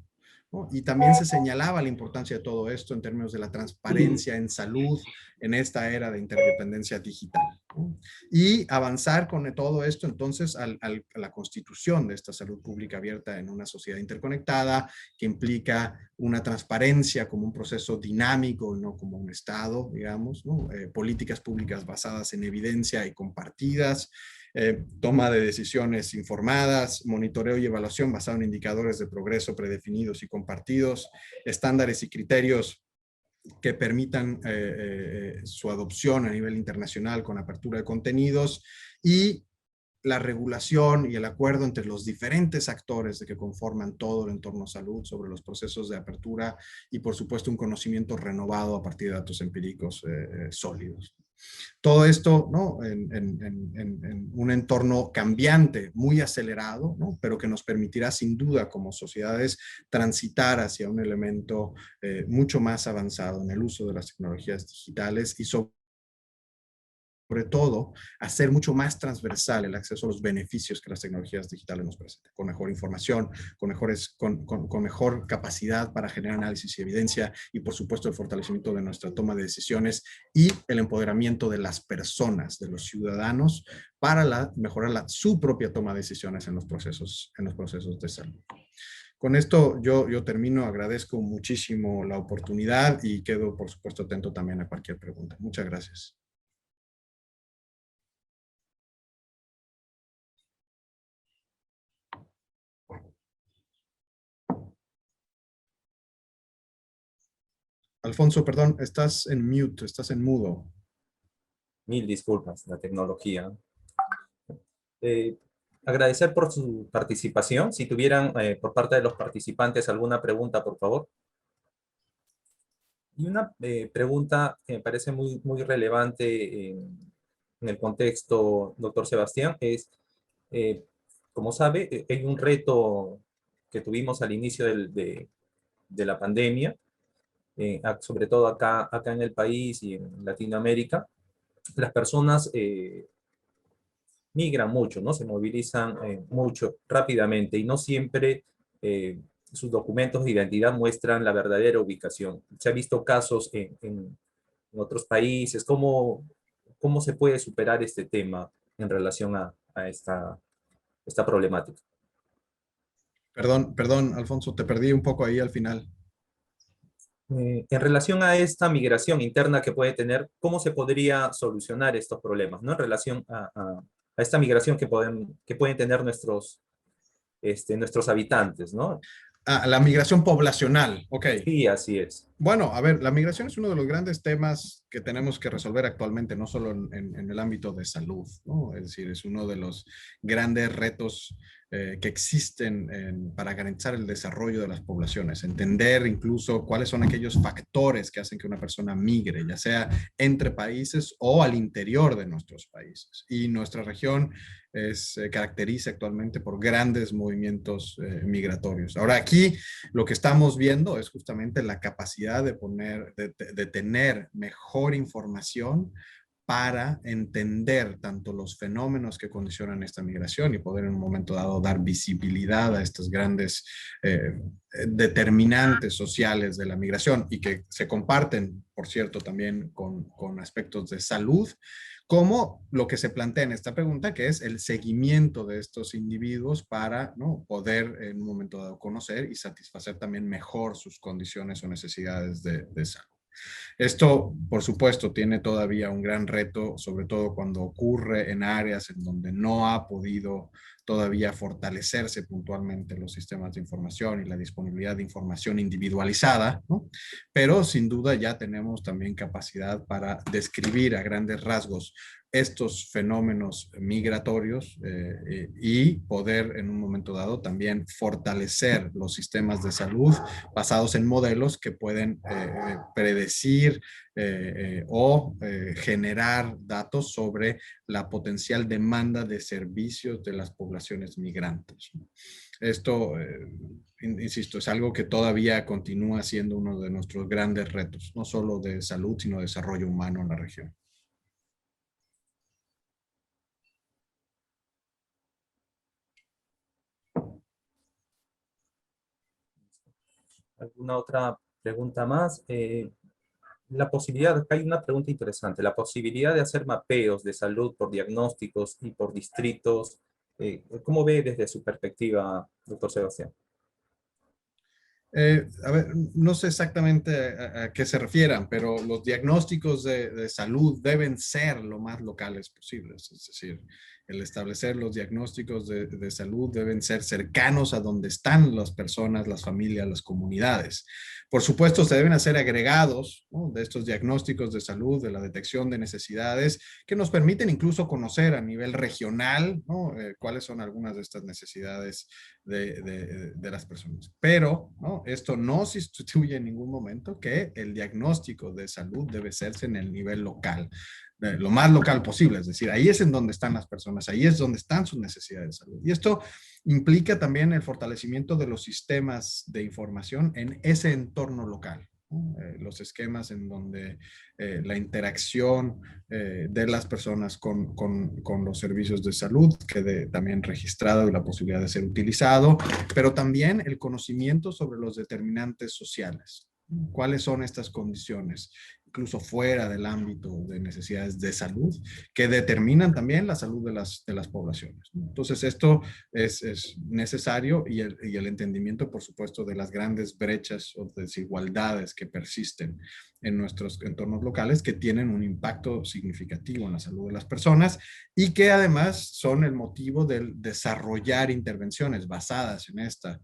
¿no? Y también se señalaba la importancia de todo esto en términos de la transparencia en salud en esta era de interdependencia digital, ¿no? Y avanzar con todo esto entonces a la constitución de esta salud pública abierta en una sociedad interconectada que implica una transparencia como un proceso dinámico, no como un estado, digamos, ¿no? Políticas públicas basadas en evidencia y compartidas, toma de decisiones informadas, monitoreo y evaluación basado en indicadores de progreso predefinidos y compartidos, estándares y criterios que permitan su adopción a nivel internacional con apertura de contenidos y la regulación y el acuerdo entre los diferentes actores de que conforman todo el entorno salud sobre los procesos de apertura y por supuesto un conocimiento renovado a partir de datos empíricos sólidos. Todo esto, ¿no? en un entorno cambiante, muy acelerado, ¿no? Pero que nos permitirá sin duda como sociedades transitar hacia un elemento mucho más avanzado en el uso de las tecnologías digitales y sobre todo, hacer mucho más transversal el acceso a los beneficios que las tecnologías digitales nos presentan, con mejor información, con mejor capacidad para generar análisis y evidencia y, por supuesto, el fortalecimiento de nuestra toma de decisiones y el empoderamiento de las personas, de los ciudadanos, para mejorar su propia toma de decisiones en los procesos de salud. Con esto yo termino, agradezco muchísimo la oportunidad y quedo, por supuesto, atento también a cualquier pregunta. Muchas gracias. Alfonso, perdón, estás en mute, estás en mudo. Mil disculpas, la tecnología. Agradecer por su participación. Si tuvieran por parte de los participantes alguna pregunta, por favor. Y una pregunta que me parece muy relevante en el contexto, doctor Sebastián, es, como sabe, hay un reto que tuvimos al inicio de la pandemia, sobre todo acá en el país y en Latinoamérica. Las personas migran mucho, ¿no? Se movilizan mucho, rápidamente, y no siempre sus documentos de identidad muestran la verdadera ubicación. Se ha visto casos en otros países. ¿Cómo se puede superar este tema en relación a esta problemática? Perdón, Alfonso, te perdí un poco ahí al final. En relación a esta migración interna que puede tener, ¿cómo se podría solucionar estos problemas, ¿no? En relación a esta migración que pueden tener nuestros nuestros habitantes, ¿no? Ah, la migración poblacional, ok. Sí, así es. Bueno, a ver, la migración es uno de los grandes temas que tenemos que resolver actualmente, no solo en el ámbito de salud, ¿no? Es decir, es uno de los grandes retos que existen para garantizar el desarrollo de las poblaciones, entender incluso cuáles son aquellos factores que hacen que una persona migre, ya sea entre países o al interior de nuestros países. Y nuestra región se caracteriza actualmente por grandes movimientos migratorios. Ahora aquí lo que estamos viendo es justamente la capacidad de tener mejor información para entender tanto los fenómenos que condicionan esta migración y poder en un momento dado dar visibilidad a estos grandes determinantes sociales de la migración y que se comparten, por cierto, también con aspectos de salud, como lo que se plantea en esta pregunta, que es el seguimiento de estos individuos para, ¿no?, poder en un momento dado conocer y satisfacer también mejor sus condiciones o necesidades de salud. Esto, por supuesto, tiene todavía un gran reto, sobre todo cuando ocurre en áreas en donde no ha podido todavía fortalecerse puntualmente los sistemas de información y la disponibilidad de información individualizada, ¿no? Pero sin duda ya tenemos también capacidad para describir a grandes rasgos estos fenómenos migratorios y poder en un momento dado también fortalecer los sistemas de salud basados en modelos que pueden predecir o generar datos sobre la potencial demanda de servicios de las poblaciones migrantes. Esto, insisto, es algo que todavía continúa siendo uno de nuestros grandes retos, no solo de salud, sino de desarrollo humano en la región. ¿Alguna otra pregunta más? La posibilidad, acá hay una pregunta interesante, la posibilidad de hacer mapeos de salud por diagnósticos y por distritos, ¿cómo ve desde su perspectiva, doctor Sebastián? A ver, no sé exactamente a qué se refieran, pero los diagnósticos de salud deben ser lo más locales posibles. Es decir, el establecer los diagnósticos de salud deben ser cercanos a donde están las personas, las familias, las comunidades. Por supuesto, se deben hacer agregados, ¿no?, de estos diagnósticos de salud, de la detección de necesidades, que nos permiten incluso conocer a nivel regional, ¿no?, cuáles son algunas de estas necesidades de las personas. Pero, ¿no?, esto no sustituye en ningún momento que el diagnóstico de salud debe hacerse en el nivel local, lo más local posible, es decir, ahí es en donde están las personas, ahí es donde están sus necesidades de salud. Y esto implica también el fortalecimiento de los sistemas de información en ese entorno local. Los esquemas en donde la interacción de las personas con los servicios de salud quede también registrado y la posibilidad de ser utilizado, pero también el conocimiento sobre los determinantes sociales. ¿Cuáles son estas condiciones, incluso fuera del ámbito de necesidades de salud, que determinan también la salud de las poblaciones? Entonces, esto es necesario y el entendimiento, por supuesto, de las grandes brechas o desigualdades que persisten en nuestros entornos locales, que tienen un impacto significativo en la salud de las personas y que además son el motivo del desarrollar intervenciones basadas en esta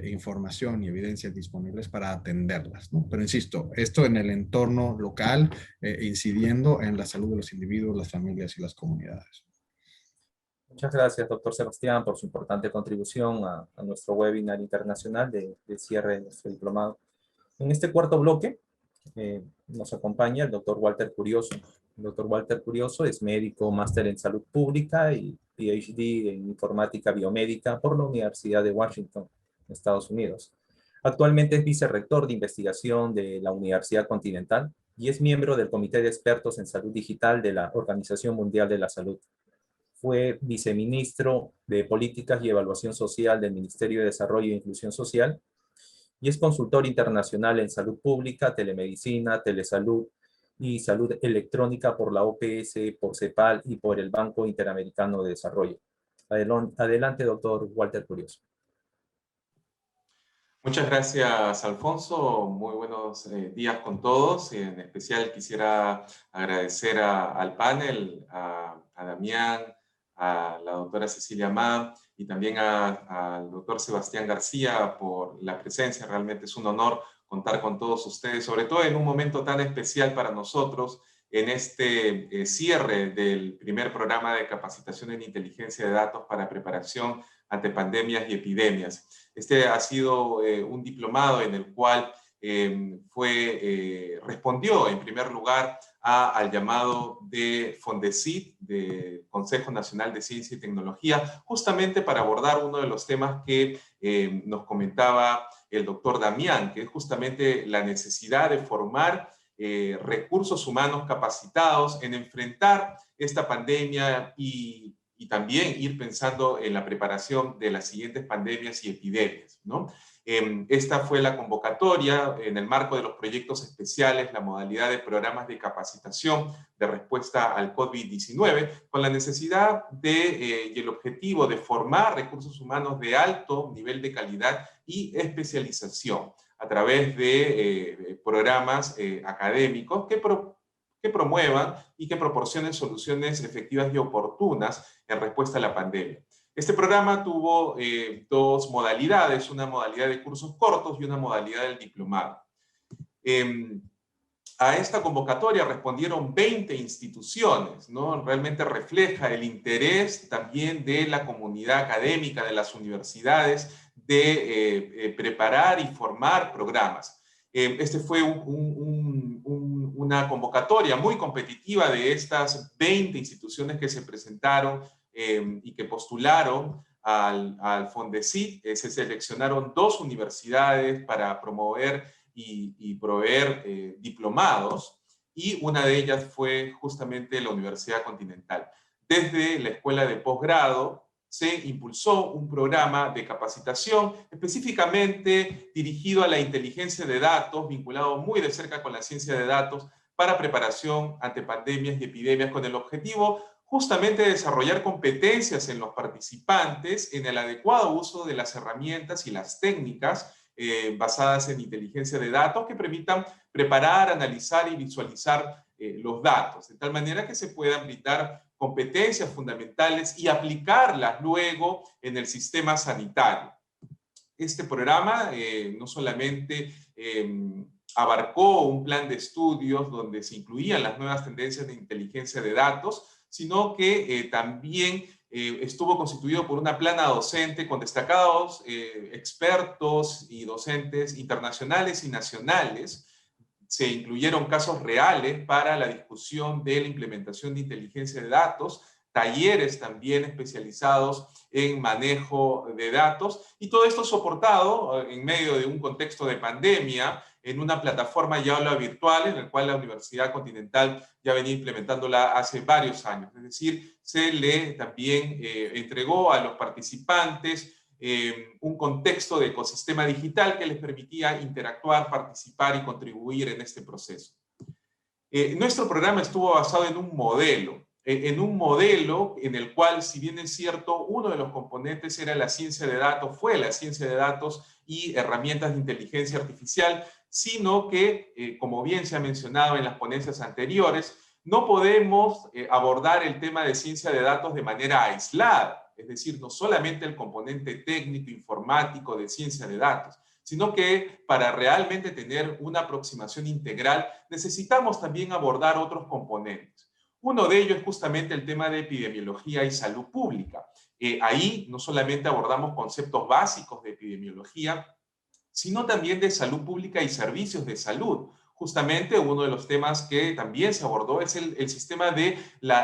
información y evidencias disponibles para atenderlas, ¿no? Pero insisto, esto en el entorno local, incidiendo en la salud de los individuos, las familias y las comunidades. Muchas gracias, doctor Sebastián, por su importante contribución a nuestro webinar internacional de cierre de nuestro diplomado. En este cuarto bloque nos acompaña el doctor Walter Curioso. El doctor Walter Curioso es médico, máster en salud pública y PhD en informática biomédica por la Universidad de Washington, Estados Unidos. Actualmente es vicerrector de investigación de la Universidad Continental y es miembro del Comité de Expertos en Salud Digital de la Organización Mundial de la Salud. Fue viceministro de Políticas y Evaluación Social del Ministerio de Desarrollo e Inclusión Social y es consultor internacional en salud pública, telemedicina, telesalud y salud electrónica por la OPS, por CEPAL y por el Banco Interamericano de Desarrollo. Adelante, doctor Walter Curioso. Muchas gracias, Alfonso. Muy buenos días con todos. En especial quisiera agradecer al panel, a Damián, a la doctora Cecilia Ma y también al doctor Sebastián García por la presencia. Realmente es un honor contar con todos ustedes, sobre todo en un momento tan especial para nosotros, en este cierre del primer programa de capacitación en inteligencia de datos para preparación ante pandemias y epidemias. Este ha sido un diplomado en el cual respondió en primer lugar al llamado de Fondesit, de Consejo Nacional de Ciencia y Tecnología, justamente para abordar uno de los temas que nos comentaba el doctor Damián, que es justamente la necesidad de formar recursos humanos capacitados en enfrentar esta pandemia y también ir pensando en la preparación de las siguientes pandemias y epidemias, ¿no? Esta fue la convocatoria en el marco de los proyectos especiales, la modalidad de programas de capacitación de respuesta al COVID-19, con la necesidad y el objetivo de formar recursos humanos de alto nivel de calidad y especialización a través de programas académicos que promuevan y que proporcionen soluciones efectivas y oportunas en respuesta a la pandemia. Este programa tuvo dos modalidades, una modalidad de cursos cortos y una modalidad del diplomado. A esta convocatoria respondieron 20 instituciones, ¿no? Realmente refleja el interés también de la comunidad académica, de las universidades, de preparar y formar programas. Este fue una convocatoria muy competitiva de estas 20 instituciones que se presentaron y que postularon al Fondesit. Se seleccionaron 2 universidades para promover y proveer diplomados, y una de ellas fue justamente la Universidad Continental. Desde la Escuela de Posgrado se impulsó un programa de capacitación específicamente dirigido a la inteligencia de datos, vinculado muy de cerca con la ciencia de datos, para preparación ante pandemias y epidemias, con el objetivo justamente de desarrollar competencias en los participantes en el adecuado uso de las herramientas y las técnicas basadas en inteligencia de datos que permitan preparar, analizar y visualizar los datos, de tal manera que se puedan brindar competencias fundamentales y aplicarlas luego en el sistema sanitario. Este programa no solamente abarcó un plan de estudios donde se incluían las nuevas tendencias de inteligencia de datos, sino que también estuvo constituido por una plana docente con destacados expertos y docentes internacionales y nacionales. Se incluyeron casos reales para la discusión de la implementación de inteligencia de datos, talleres también especializados en manejo de datos, y todo esto soportado en medio de un contexto de pandemia, en una plataforma ya aula virtual, en la cual la Universidad Continental ya venía implementándola hace varios años. Es decir, se le también entregó a los participantes un contexto de ecosistema digital que les permitía interactuar, participar y contribuir en este proceso. Nuestro programa estuvo basado en un modelo en el cual, si bien es cierto, uno de los componentes era la ciencia de datos, fue la ciencia de datos y herramientas de inteligencia artificial, sino que, como bien se ha mencionado en las ponencias anteriores, no podemos abordar el tema de ciencia de datos de manera aislada, es decir, no solamente el componente técnico, informático de ciencia de datos, sino que para realmente tener una aproximación integral necesitamos también abordar otros componentes. Uno de ellos es justamente el tema de epidemiología y salud pública. Ahí no solamente abordamos conceptos básicos de epidemiología, sino también de salud pública y servicios de salud. Justamente uno de los temas que también se abordó es el sistema de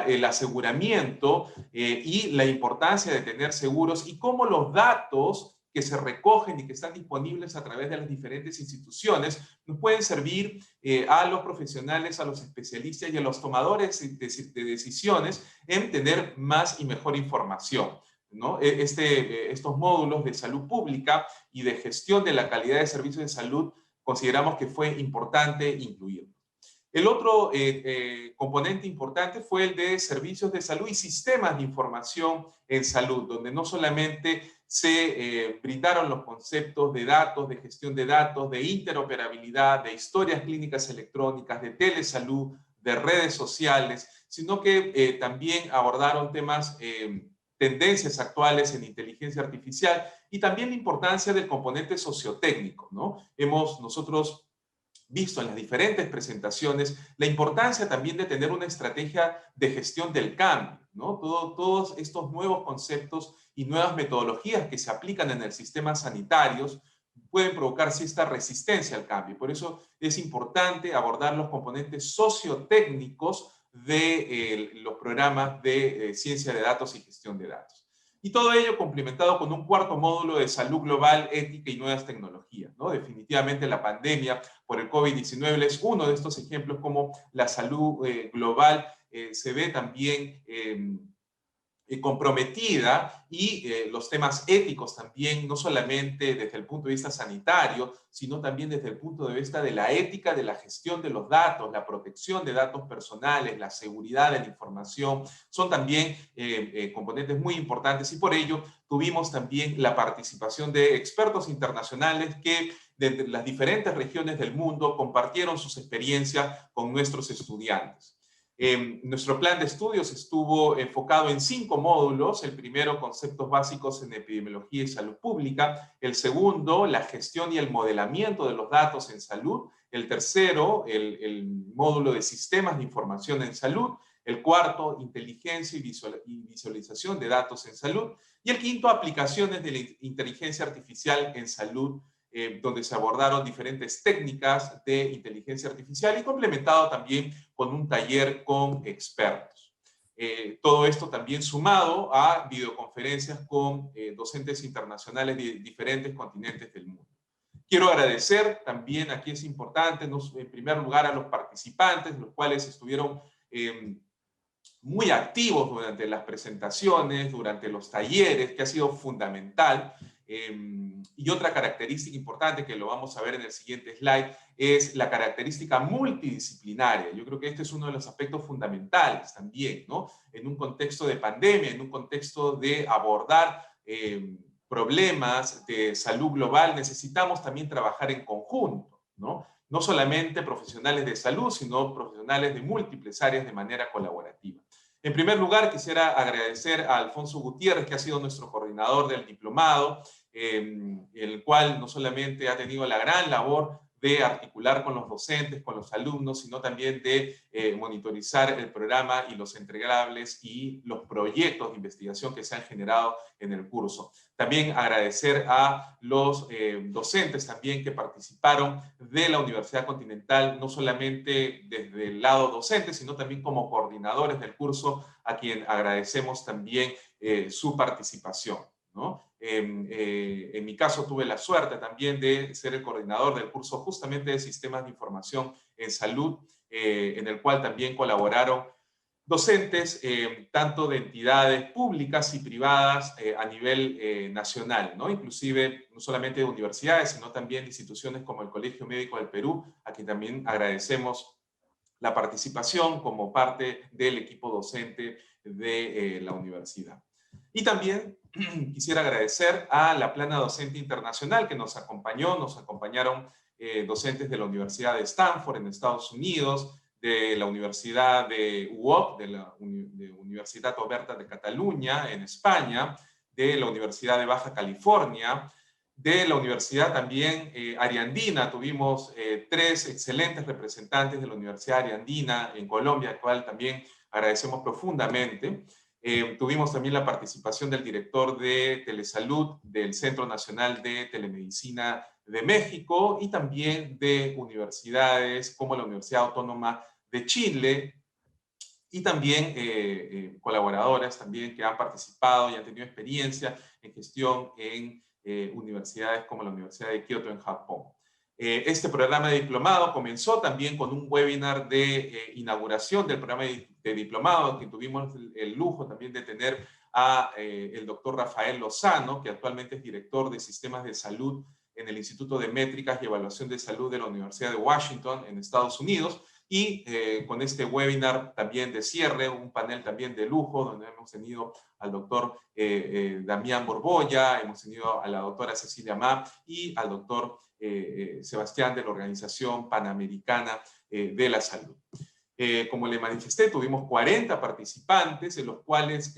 el aseguramiento y la importancia de tener seguros y cómo los datos que se recogen y que están disponibles a través de las diferentes instituciones nos pueden servir a los profesionales, a los especialistas y a los tomadores de decisiones en tener más y mejor información, ¿no? Estos módulos de salud pública y de gestión de la calidad de servicios de salud consideramos que fue importante incluirlo. El otro componente importante fue el de servicios de salud y sistemas de información en salud, donde no solamente se brindaron los conceptos de datos, de gestión de datos, de interoperabilidad, de historias clínicas electrónicas, de telesalud, de redes sociales, sino que también abordaron temas, tendencias actuales en inteligencia artificial y también la importancia del componente sociotécnico, ¿no? Hemos nosotros visto en las diferentes presentaciones la importancia también de tener una estrategia de gestión del cambio, ¿no? Todos estos nuevos conceptos y nuevas metodologías que se aplican en el sistema sanitario pueden provocar cierta resistencia al cambio. Por eso es importante abordar los componentes sociotécnicos de los programas de ciencia de datos y gestión de datos. Y todo ello complementado con un cuarto módulo de salud global, ética y nuevas tecnologías, ¿no? Definitivamente la pandemia por el COVID-19 es uno de estos ejemplos como la salud global se ve también comprometida y los temas éticos también, no solamente desde el punto de vista sanitario, sino también desde el punto de vista de la ética de la gestión de los datos, la protección de datos personales, la seguridad de la información, son también componentes muy importantes y por ello tuvimos también la participación de expertos internacionales que de las diferentes regiones del mundo compartieron sus experiencias con nuestros estudiantes. Nuestro plan de estudios estuvo enfocado en 5 módulos. El primero, conceptos básicos en epidemiología y salud pública. El segundo, la gestión y el modelamiento de los datos en salud. El tercero, el módulo de sistemas de información en salud. El cuarto, inteligencia y visualización de datos en salud. Y el quinto, aplicaciones de la inteligencia artificial en salud, donde se abordaron diferentes técnicas de inteligencia artificial y complementado también con un taller con expertos. Todo esto también sumado a videoconferencias con docentes internacionales de diferentes continentes del mundo. Quiero agradecer también, aquí es importante, en primer lugar a los participantes, los cuales estuvieron muy activos durante las presentaciones, durante los talleres, que ha sido fundamental. Y otra característica importante que lo vamos a ver en el siguiente slide es la característica multidisciplinaria. Yo creo que este es uno de los aspectos fundamentales también, ¿no? En un contexto de pandemia, en un contexto de abordar problemas de salud global, necesitamos también trabajar en conjunto, ¿no? No solamente profesionales de salud, sino profesionales de múltiples áreas de manera colaborativa. En primer lugar, quisiera agradecer a Alfonso Gutiérrez, que ha sido nuestro coordinador del diplomado, el cual no solamente ha tenido la gran labor de articular con los docentes, con los alumnos, sino también de monitorizar el programa y los entregables y los proyectos de investigación que se han generado en el curso. También agradecer a los docentes también que participaron de la Universidad Continental, no solamente desde el lado docente, sino también como coordinadores del curso, a quien agradecemos también su participación, ¿no? En mi caso tuve la suerte también de ser el coordinador del curso justamente de sistemas de información en salud, en el cual también colaboraron docentes tanto de entidades públicas y privadas a nivel nacional, ¿no? Inclusive no solamente de universidades, sino también de instituciones como el Colegio Médico del Perú, a quien también agradecemos la participación como parte del equipo docente de la universidad. Y también quisiera agradecer a la Plana Docente Internacional que nos acompañaron docentes de la Universidad de Stanford en Estados Unidos, de la Universidad de UOC, de la Universitat Oberta de Cataluña en España, de la Universidad de Baja California, de la Universidad también Ariandina. Tuvimos 3 excelentes representantes de la Universidad Ariandina en Colombia, al cual también agradecemos profundamente. Tuvimos también la participación del director de Telesalud del Centro Nacional de Telemedicina de México y también de universidades como la Universidad Autónoma de Chile y también colaboradoras también que han participado y han tenido experiencia en gestión en universidades como la Universidad de Kioto en Japón. Este programa de diplomado comenzó también con un webinar de inauguración del programa de diplomado, que tuvimos el lujo también de tener a el doctor Rafael Lozano, que actualmente es director de sistemas de salud en el Instituto de Métricas y Evaluación de Salud de la Universidad de Washington en Estados Unidos, y con este webinar también de cierre, un panel también de lujo, donde hemos tenido al doctor Damián Borbolla, hemos tenido a la doctora Cecilia Ma y al doctor Sebastián de la Organización Panamericana de la Salud. Como le manifesté, tuvimos 40 participantes, en los cuales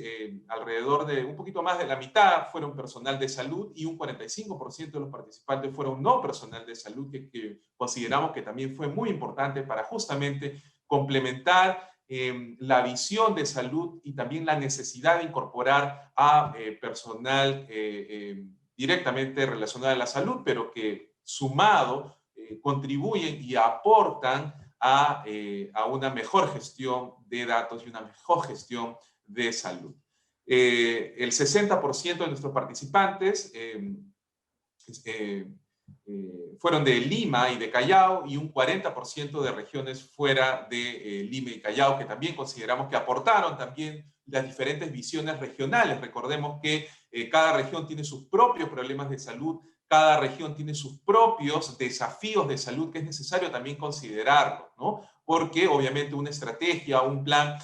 alrededor de un poquito más de la mitad fueron personal de salud y un 45% de los participantes fueron no personal de salud, que consideramos que también fue muy importante para justamente complementar la visión de salud y también la necesidad de incorporar a personal directamente relacionado a la salud, pero que sumado contribuyen y aportan a una mejor gestión de datos y una mejor gestión de salud. El 60% de nuestros participantes fueron de Lima y de Callao, y un 40% de regiones fuera de Lima y Callao, que también consideramos que aportaron también las diferentes visiones regionales. Recordemos que cada región tiene sus propios problemas de salud, cada región tiene sus propios desafíos de salud que es necesario también considerarlo, ¿no? Porque obviamente una estrategia, un plan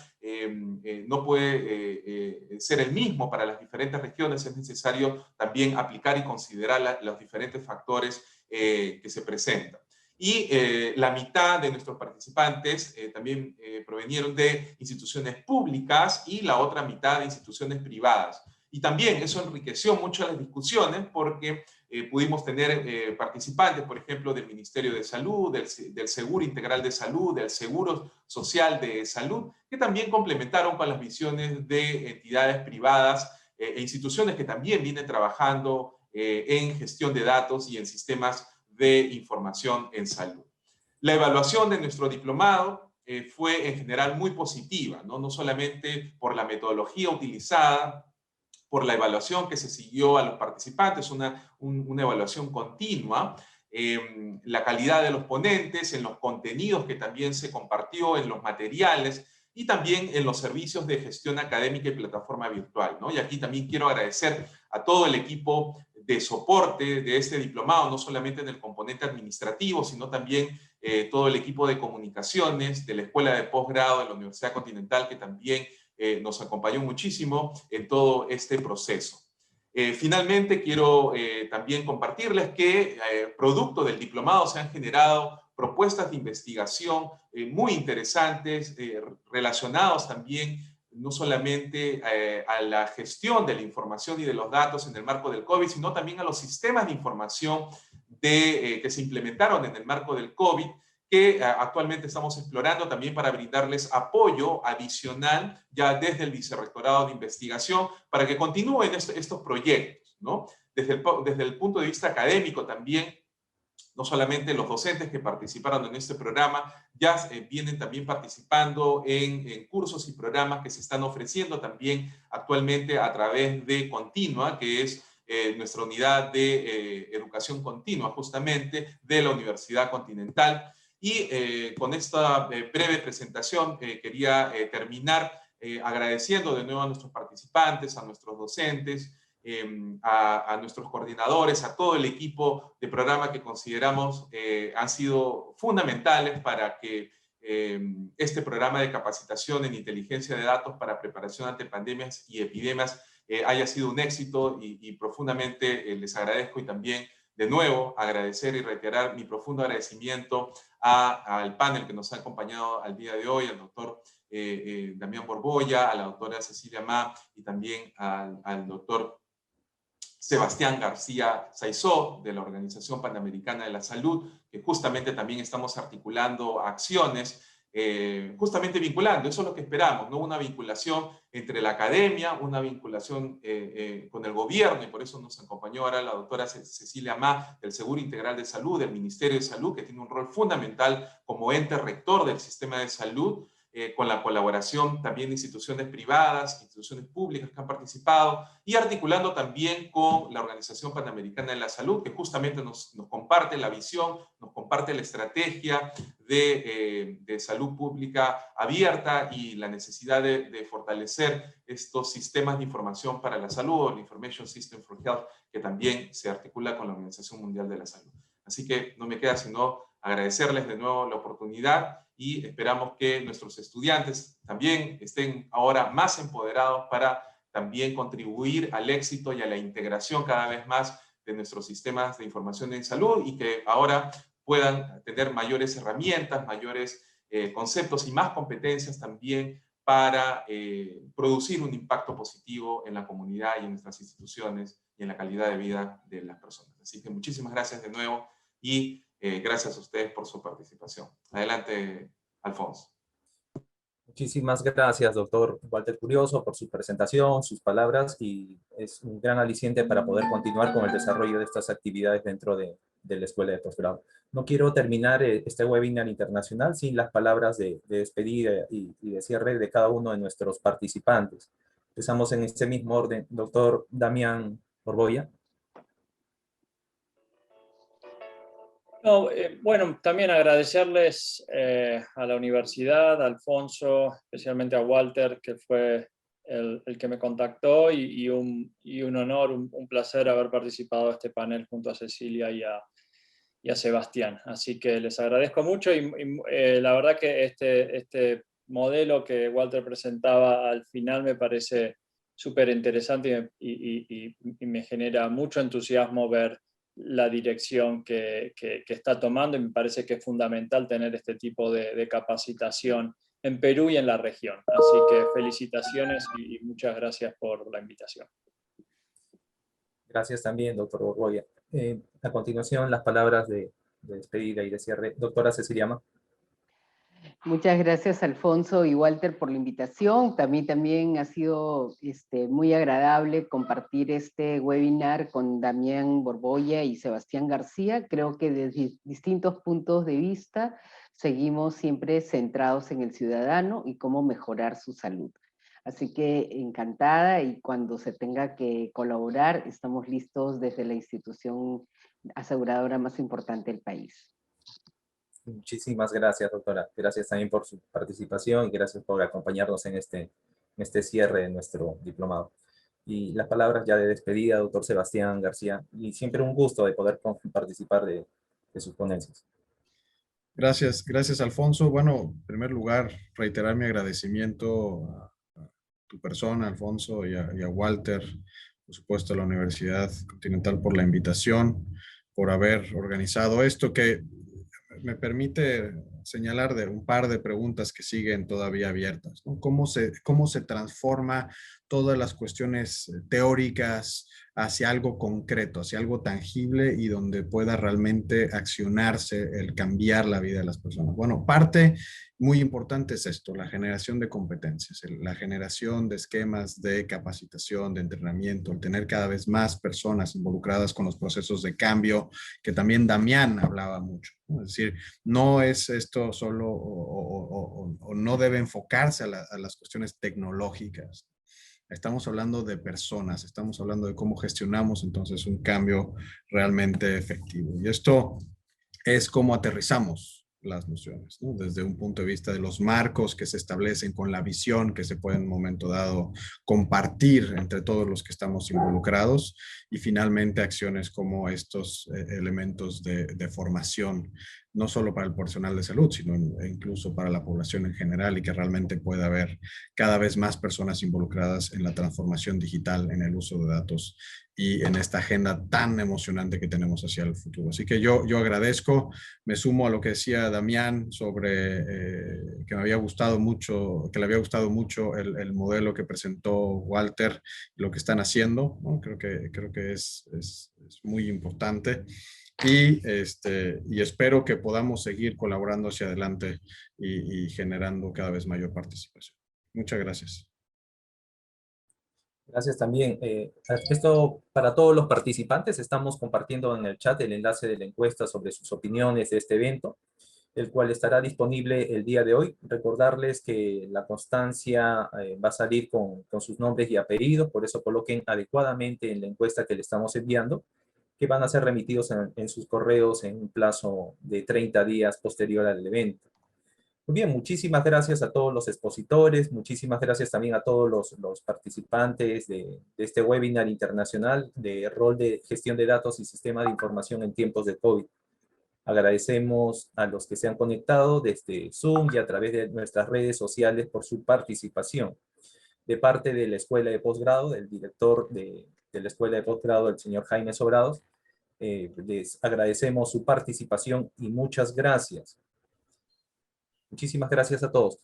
no puede ser el mismo para las diferentes regiones, es necesario también aplicar y considerar los diferentes factores que se presentan. Y la mitad de nuestros participantes también provenieron de instituciones públicas y la otra mitad de instituciones privadas. Y también eso enriqueció mucho las discusiones porque pudimos tener participantes, por ejemplo, del Ministerio de Salud, del Seguro Integral de Salud, del Seguro Social de Salud, que también complementaron con las visiones de entidades privadas e instituciones que también vienen trabajando en gestión de datos y en sistemas de información en salud. La evaluación de nuestro diplomado fue en general muy positiva, ¿no? No solamente por la metodología utilizada, por la evaluación que se siguió a los participantes, una evaluación continua, la calidad de los ponentes, en los contenidos que también se compartió, en los materiales y también en los servicios de gestión académica y plataforma virtual, ¿no? Y aquí también quiero agradecer a todo el equipo de soporte de este diplomado, no solamente en el componente administrativo, sino también todo el equipo de comunicaciones de la Escuela de Posgrado de la Universidad Continental, que también nos acompañó muchísimo en todo este proceso. Finalmente, quiero también compartirles que producto del diplomado se han generado propuestas de investigación muy interesantes, relacionados también no solamente a la gestión de la información y de los datos en el marco del COVID, sino también a los sistemas de información que se implementaron en el marco del COVID, que actualmente estamos explorando también para brindarles apoyo adicional ya desde el Vicerrectorado de Investigación para que continúen estos proyectos, ¿no? Desde el punto de vista académico también, no solamente los docentes que participaron en este programa ya vienen también participando en cursos y programas que se están ofreciendo también actualmente a través de Continua, que es nuestra unidad de educación continua justamente de la Universidad Continental. Y con esta breve presentación quería terminar agradeciendo de nuevo a nuestros participantes, a nuestros docentes, a nuestros coordinadores, a todo el equipo de programa que consideramos han sido fundamentales para que este programa de capacitación en inteligencia de datos para preparación ante pandemias y epidemias haya sido un éxito y profundamente les agradezco, y también de nuevo agradecer y reiterar mi profundo agradecimiento al panel que nos ha acompañado al día de hoy, al doctor Damián Borbolla, a la doctora Cecilia Ma y también al doctor Sebastián García Saizó, de la Organización Panamericana de la Salud, que justamente también estamos articulando acciones, justamente vinculando, eso es lo que esperamos, ¿no? Una vinculación entre la academia, una vinculación con el gobierno, y por eso nos acompañó ahora la doctora Cecilia Ma, del Seguro Integral de Salud, del Ministerio de Salud, que tiene un rol fundamental como ente rector del sistema de salud, con la colaboración también de instituciones privadas, instituciones públicas que han participado, y articulando también con la Organización Panamericana de la Salud, que justamente nos comparte la visión, nos comparte la estrategia de salud pública abierta y la necesidad de fortalecer estos sistemas de información para la salud, o el Information System for Health, que también se articula con la Organización Mundial de la Salud. Así que no me queda sino agradecerles de nuevo la oportunidad, y esperamos que nuestros estudiantes también estén ahora más empoderados para también contribuir al éxito y a la integración cada vez más de nuestros sistemas de información en salud, y que ahora puedan tener mayores herramientas, mayores conceptos y más competencias también para producir un impacto positivo en la comunidad y en nuestras instituciones y en la calidad de vida de las personas. Así que muchísimas gracias de nuevo y gracias a ustedes por su participación. Adelante, Alfonso. Muchísimas gracias, doctor Walter Curioso, por su presentación, sus palabras, y es un gran aliciente para poder continuar con el desarrollo de estas actividades dentro de la Escuela de Posgrado. No quiero terminar este webinar internacional sin las palabras de despedida y de cierre de cada uno de nuestros participantes. Empezamos en este mismo orden. Doctor Damián Borboya. No, bueno, también agradecerles a la universidad, a Alfonso, especialmente a Walter, que fue el que me contactó, y un honor, un placer haber participado de este panel junto a Cecilia y a Sebastián. Así que les agradezco mucho y la verdad que este modelo que Walter presentaba al final me parece súper interesante y me genera mucho entusiasmo ver la dirección que está tomando, y me parece que es fundamental tener este tipo de capacitación en Perú y en la región. Así que felicitaciones y muchas gracias por la invitación. Gracias también, doctor Borboya. A continuación, las palabras de despedida y de cierre. Doctora Cecilia Ma. Muchas gracias, Alfonso y Walter, por la invitación. También ha sido muy agradable compartir este webinar con Damián Borboya y Sebastián García. Creo que desde distintos puntos de vista seguimos siempre centrados en el ciudadano y cómo mejorar su salud. Así que encantada, y cuando se tenga que colaborar, estamos listos desde la institución aseguradora más importante del país. Muchísimas gracias, doctora. Gracias también por su participación y gracias por acompañarnos en este cierre de nuestro diplomado. Y las palabras ya de despedida, doctor Sebastián García, y siempre un gusto de poder participar de sus ponencias. Gracias, Alfonso. Bueno, en primer lugar, reiterar mi agradecimiento a tu persona, Alfonso, y a Walter, por supuesto a la Universidad Continental por la invitación, por haber organizado esto, que me permite señalar de un par de preguntas que siguen todavía abiertas, ¿no? ¿Cómo se transforma todas las cuestiones teóricas hacia algo concreto, hacia algo tangible y donde pueda realmente accionarse el cambiar la vida de las personas? Bueno, parte muy importante es esto, la generación de competencias, la generación de esquemas de capacitación, de entrenamiento, el tener cada vez más personas involucradas con los procesos de cambio, que también Damián hablaba mucho, ¿no? Es decir, no es esto solo o no debe enfocarse a las cuestiones tecnológicas. Estamos hablando de personas, estamos hablando de cómo gestionamos entonces un cambio realmente efectivo. Y esto es cómo aterrizamos las nociones, ¿no? Desde un punto de vista de los marcos que se establecen con la visión que se puede en un momento dado compartir entre todos los que estamos involucrados, y finalmente acciones como estos elementos de formación, no solo para el personal de salud, sino incluso para la población en general, y que realmente pueda haber cada vez más personas involucradas en la transformación digital, en el uso de datos y en esta agenda tan emocionante que tenemos hacia el futuro. Así que yo agradezco, me sumo a lo que decía Damián sobre que me había gustado mucho, que le había gustado mucho el modelo que presentó Walter, lo que están haciendo, ¿no? Creo que es muy importante. Y espero que podamos seguir colaborando hacia adelante y generando cada vez mayor participación. Muchas gracias. Gracias también. Esto para todos los participantes, estamos compartiendo en el chat el enlace de la encuesta sobre sus opiniones de este evento, el cual estará disponible el día de hoy. Recordarles que la constancia va a salir con sus nombres y apellidos, por eso coloquen adecuadamente en la encuesta que le estamos enviando, que van a ser remitidos en sus correos en un plazo de 30 días posterior al evento. Muy bien, muchísimas gracias a todos los expositores, muchísimas gracias también a todos los participantes de este webinar internacional de rol de gestión de datos y sistema de información en tiempos de COVID. Agradecemos a los que se han conectado desde Zoom y a través de nuestras redes sociales por su participación. De parte de la Escuela de Posgrado, del director de la Escuela de Posgrado, el señor Jaime Sobrados, les agradecemos su participación y muchas gracias. Muchísimas gracias a todos.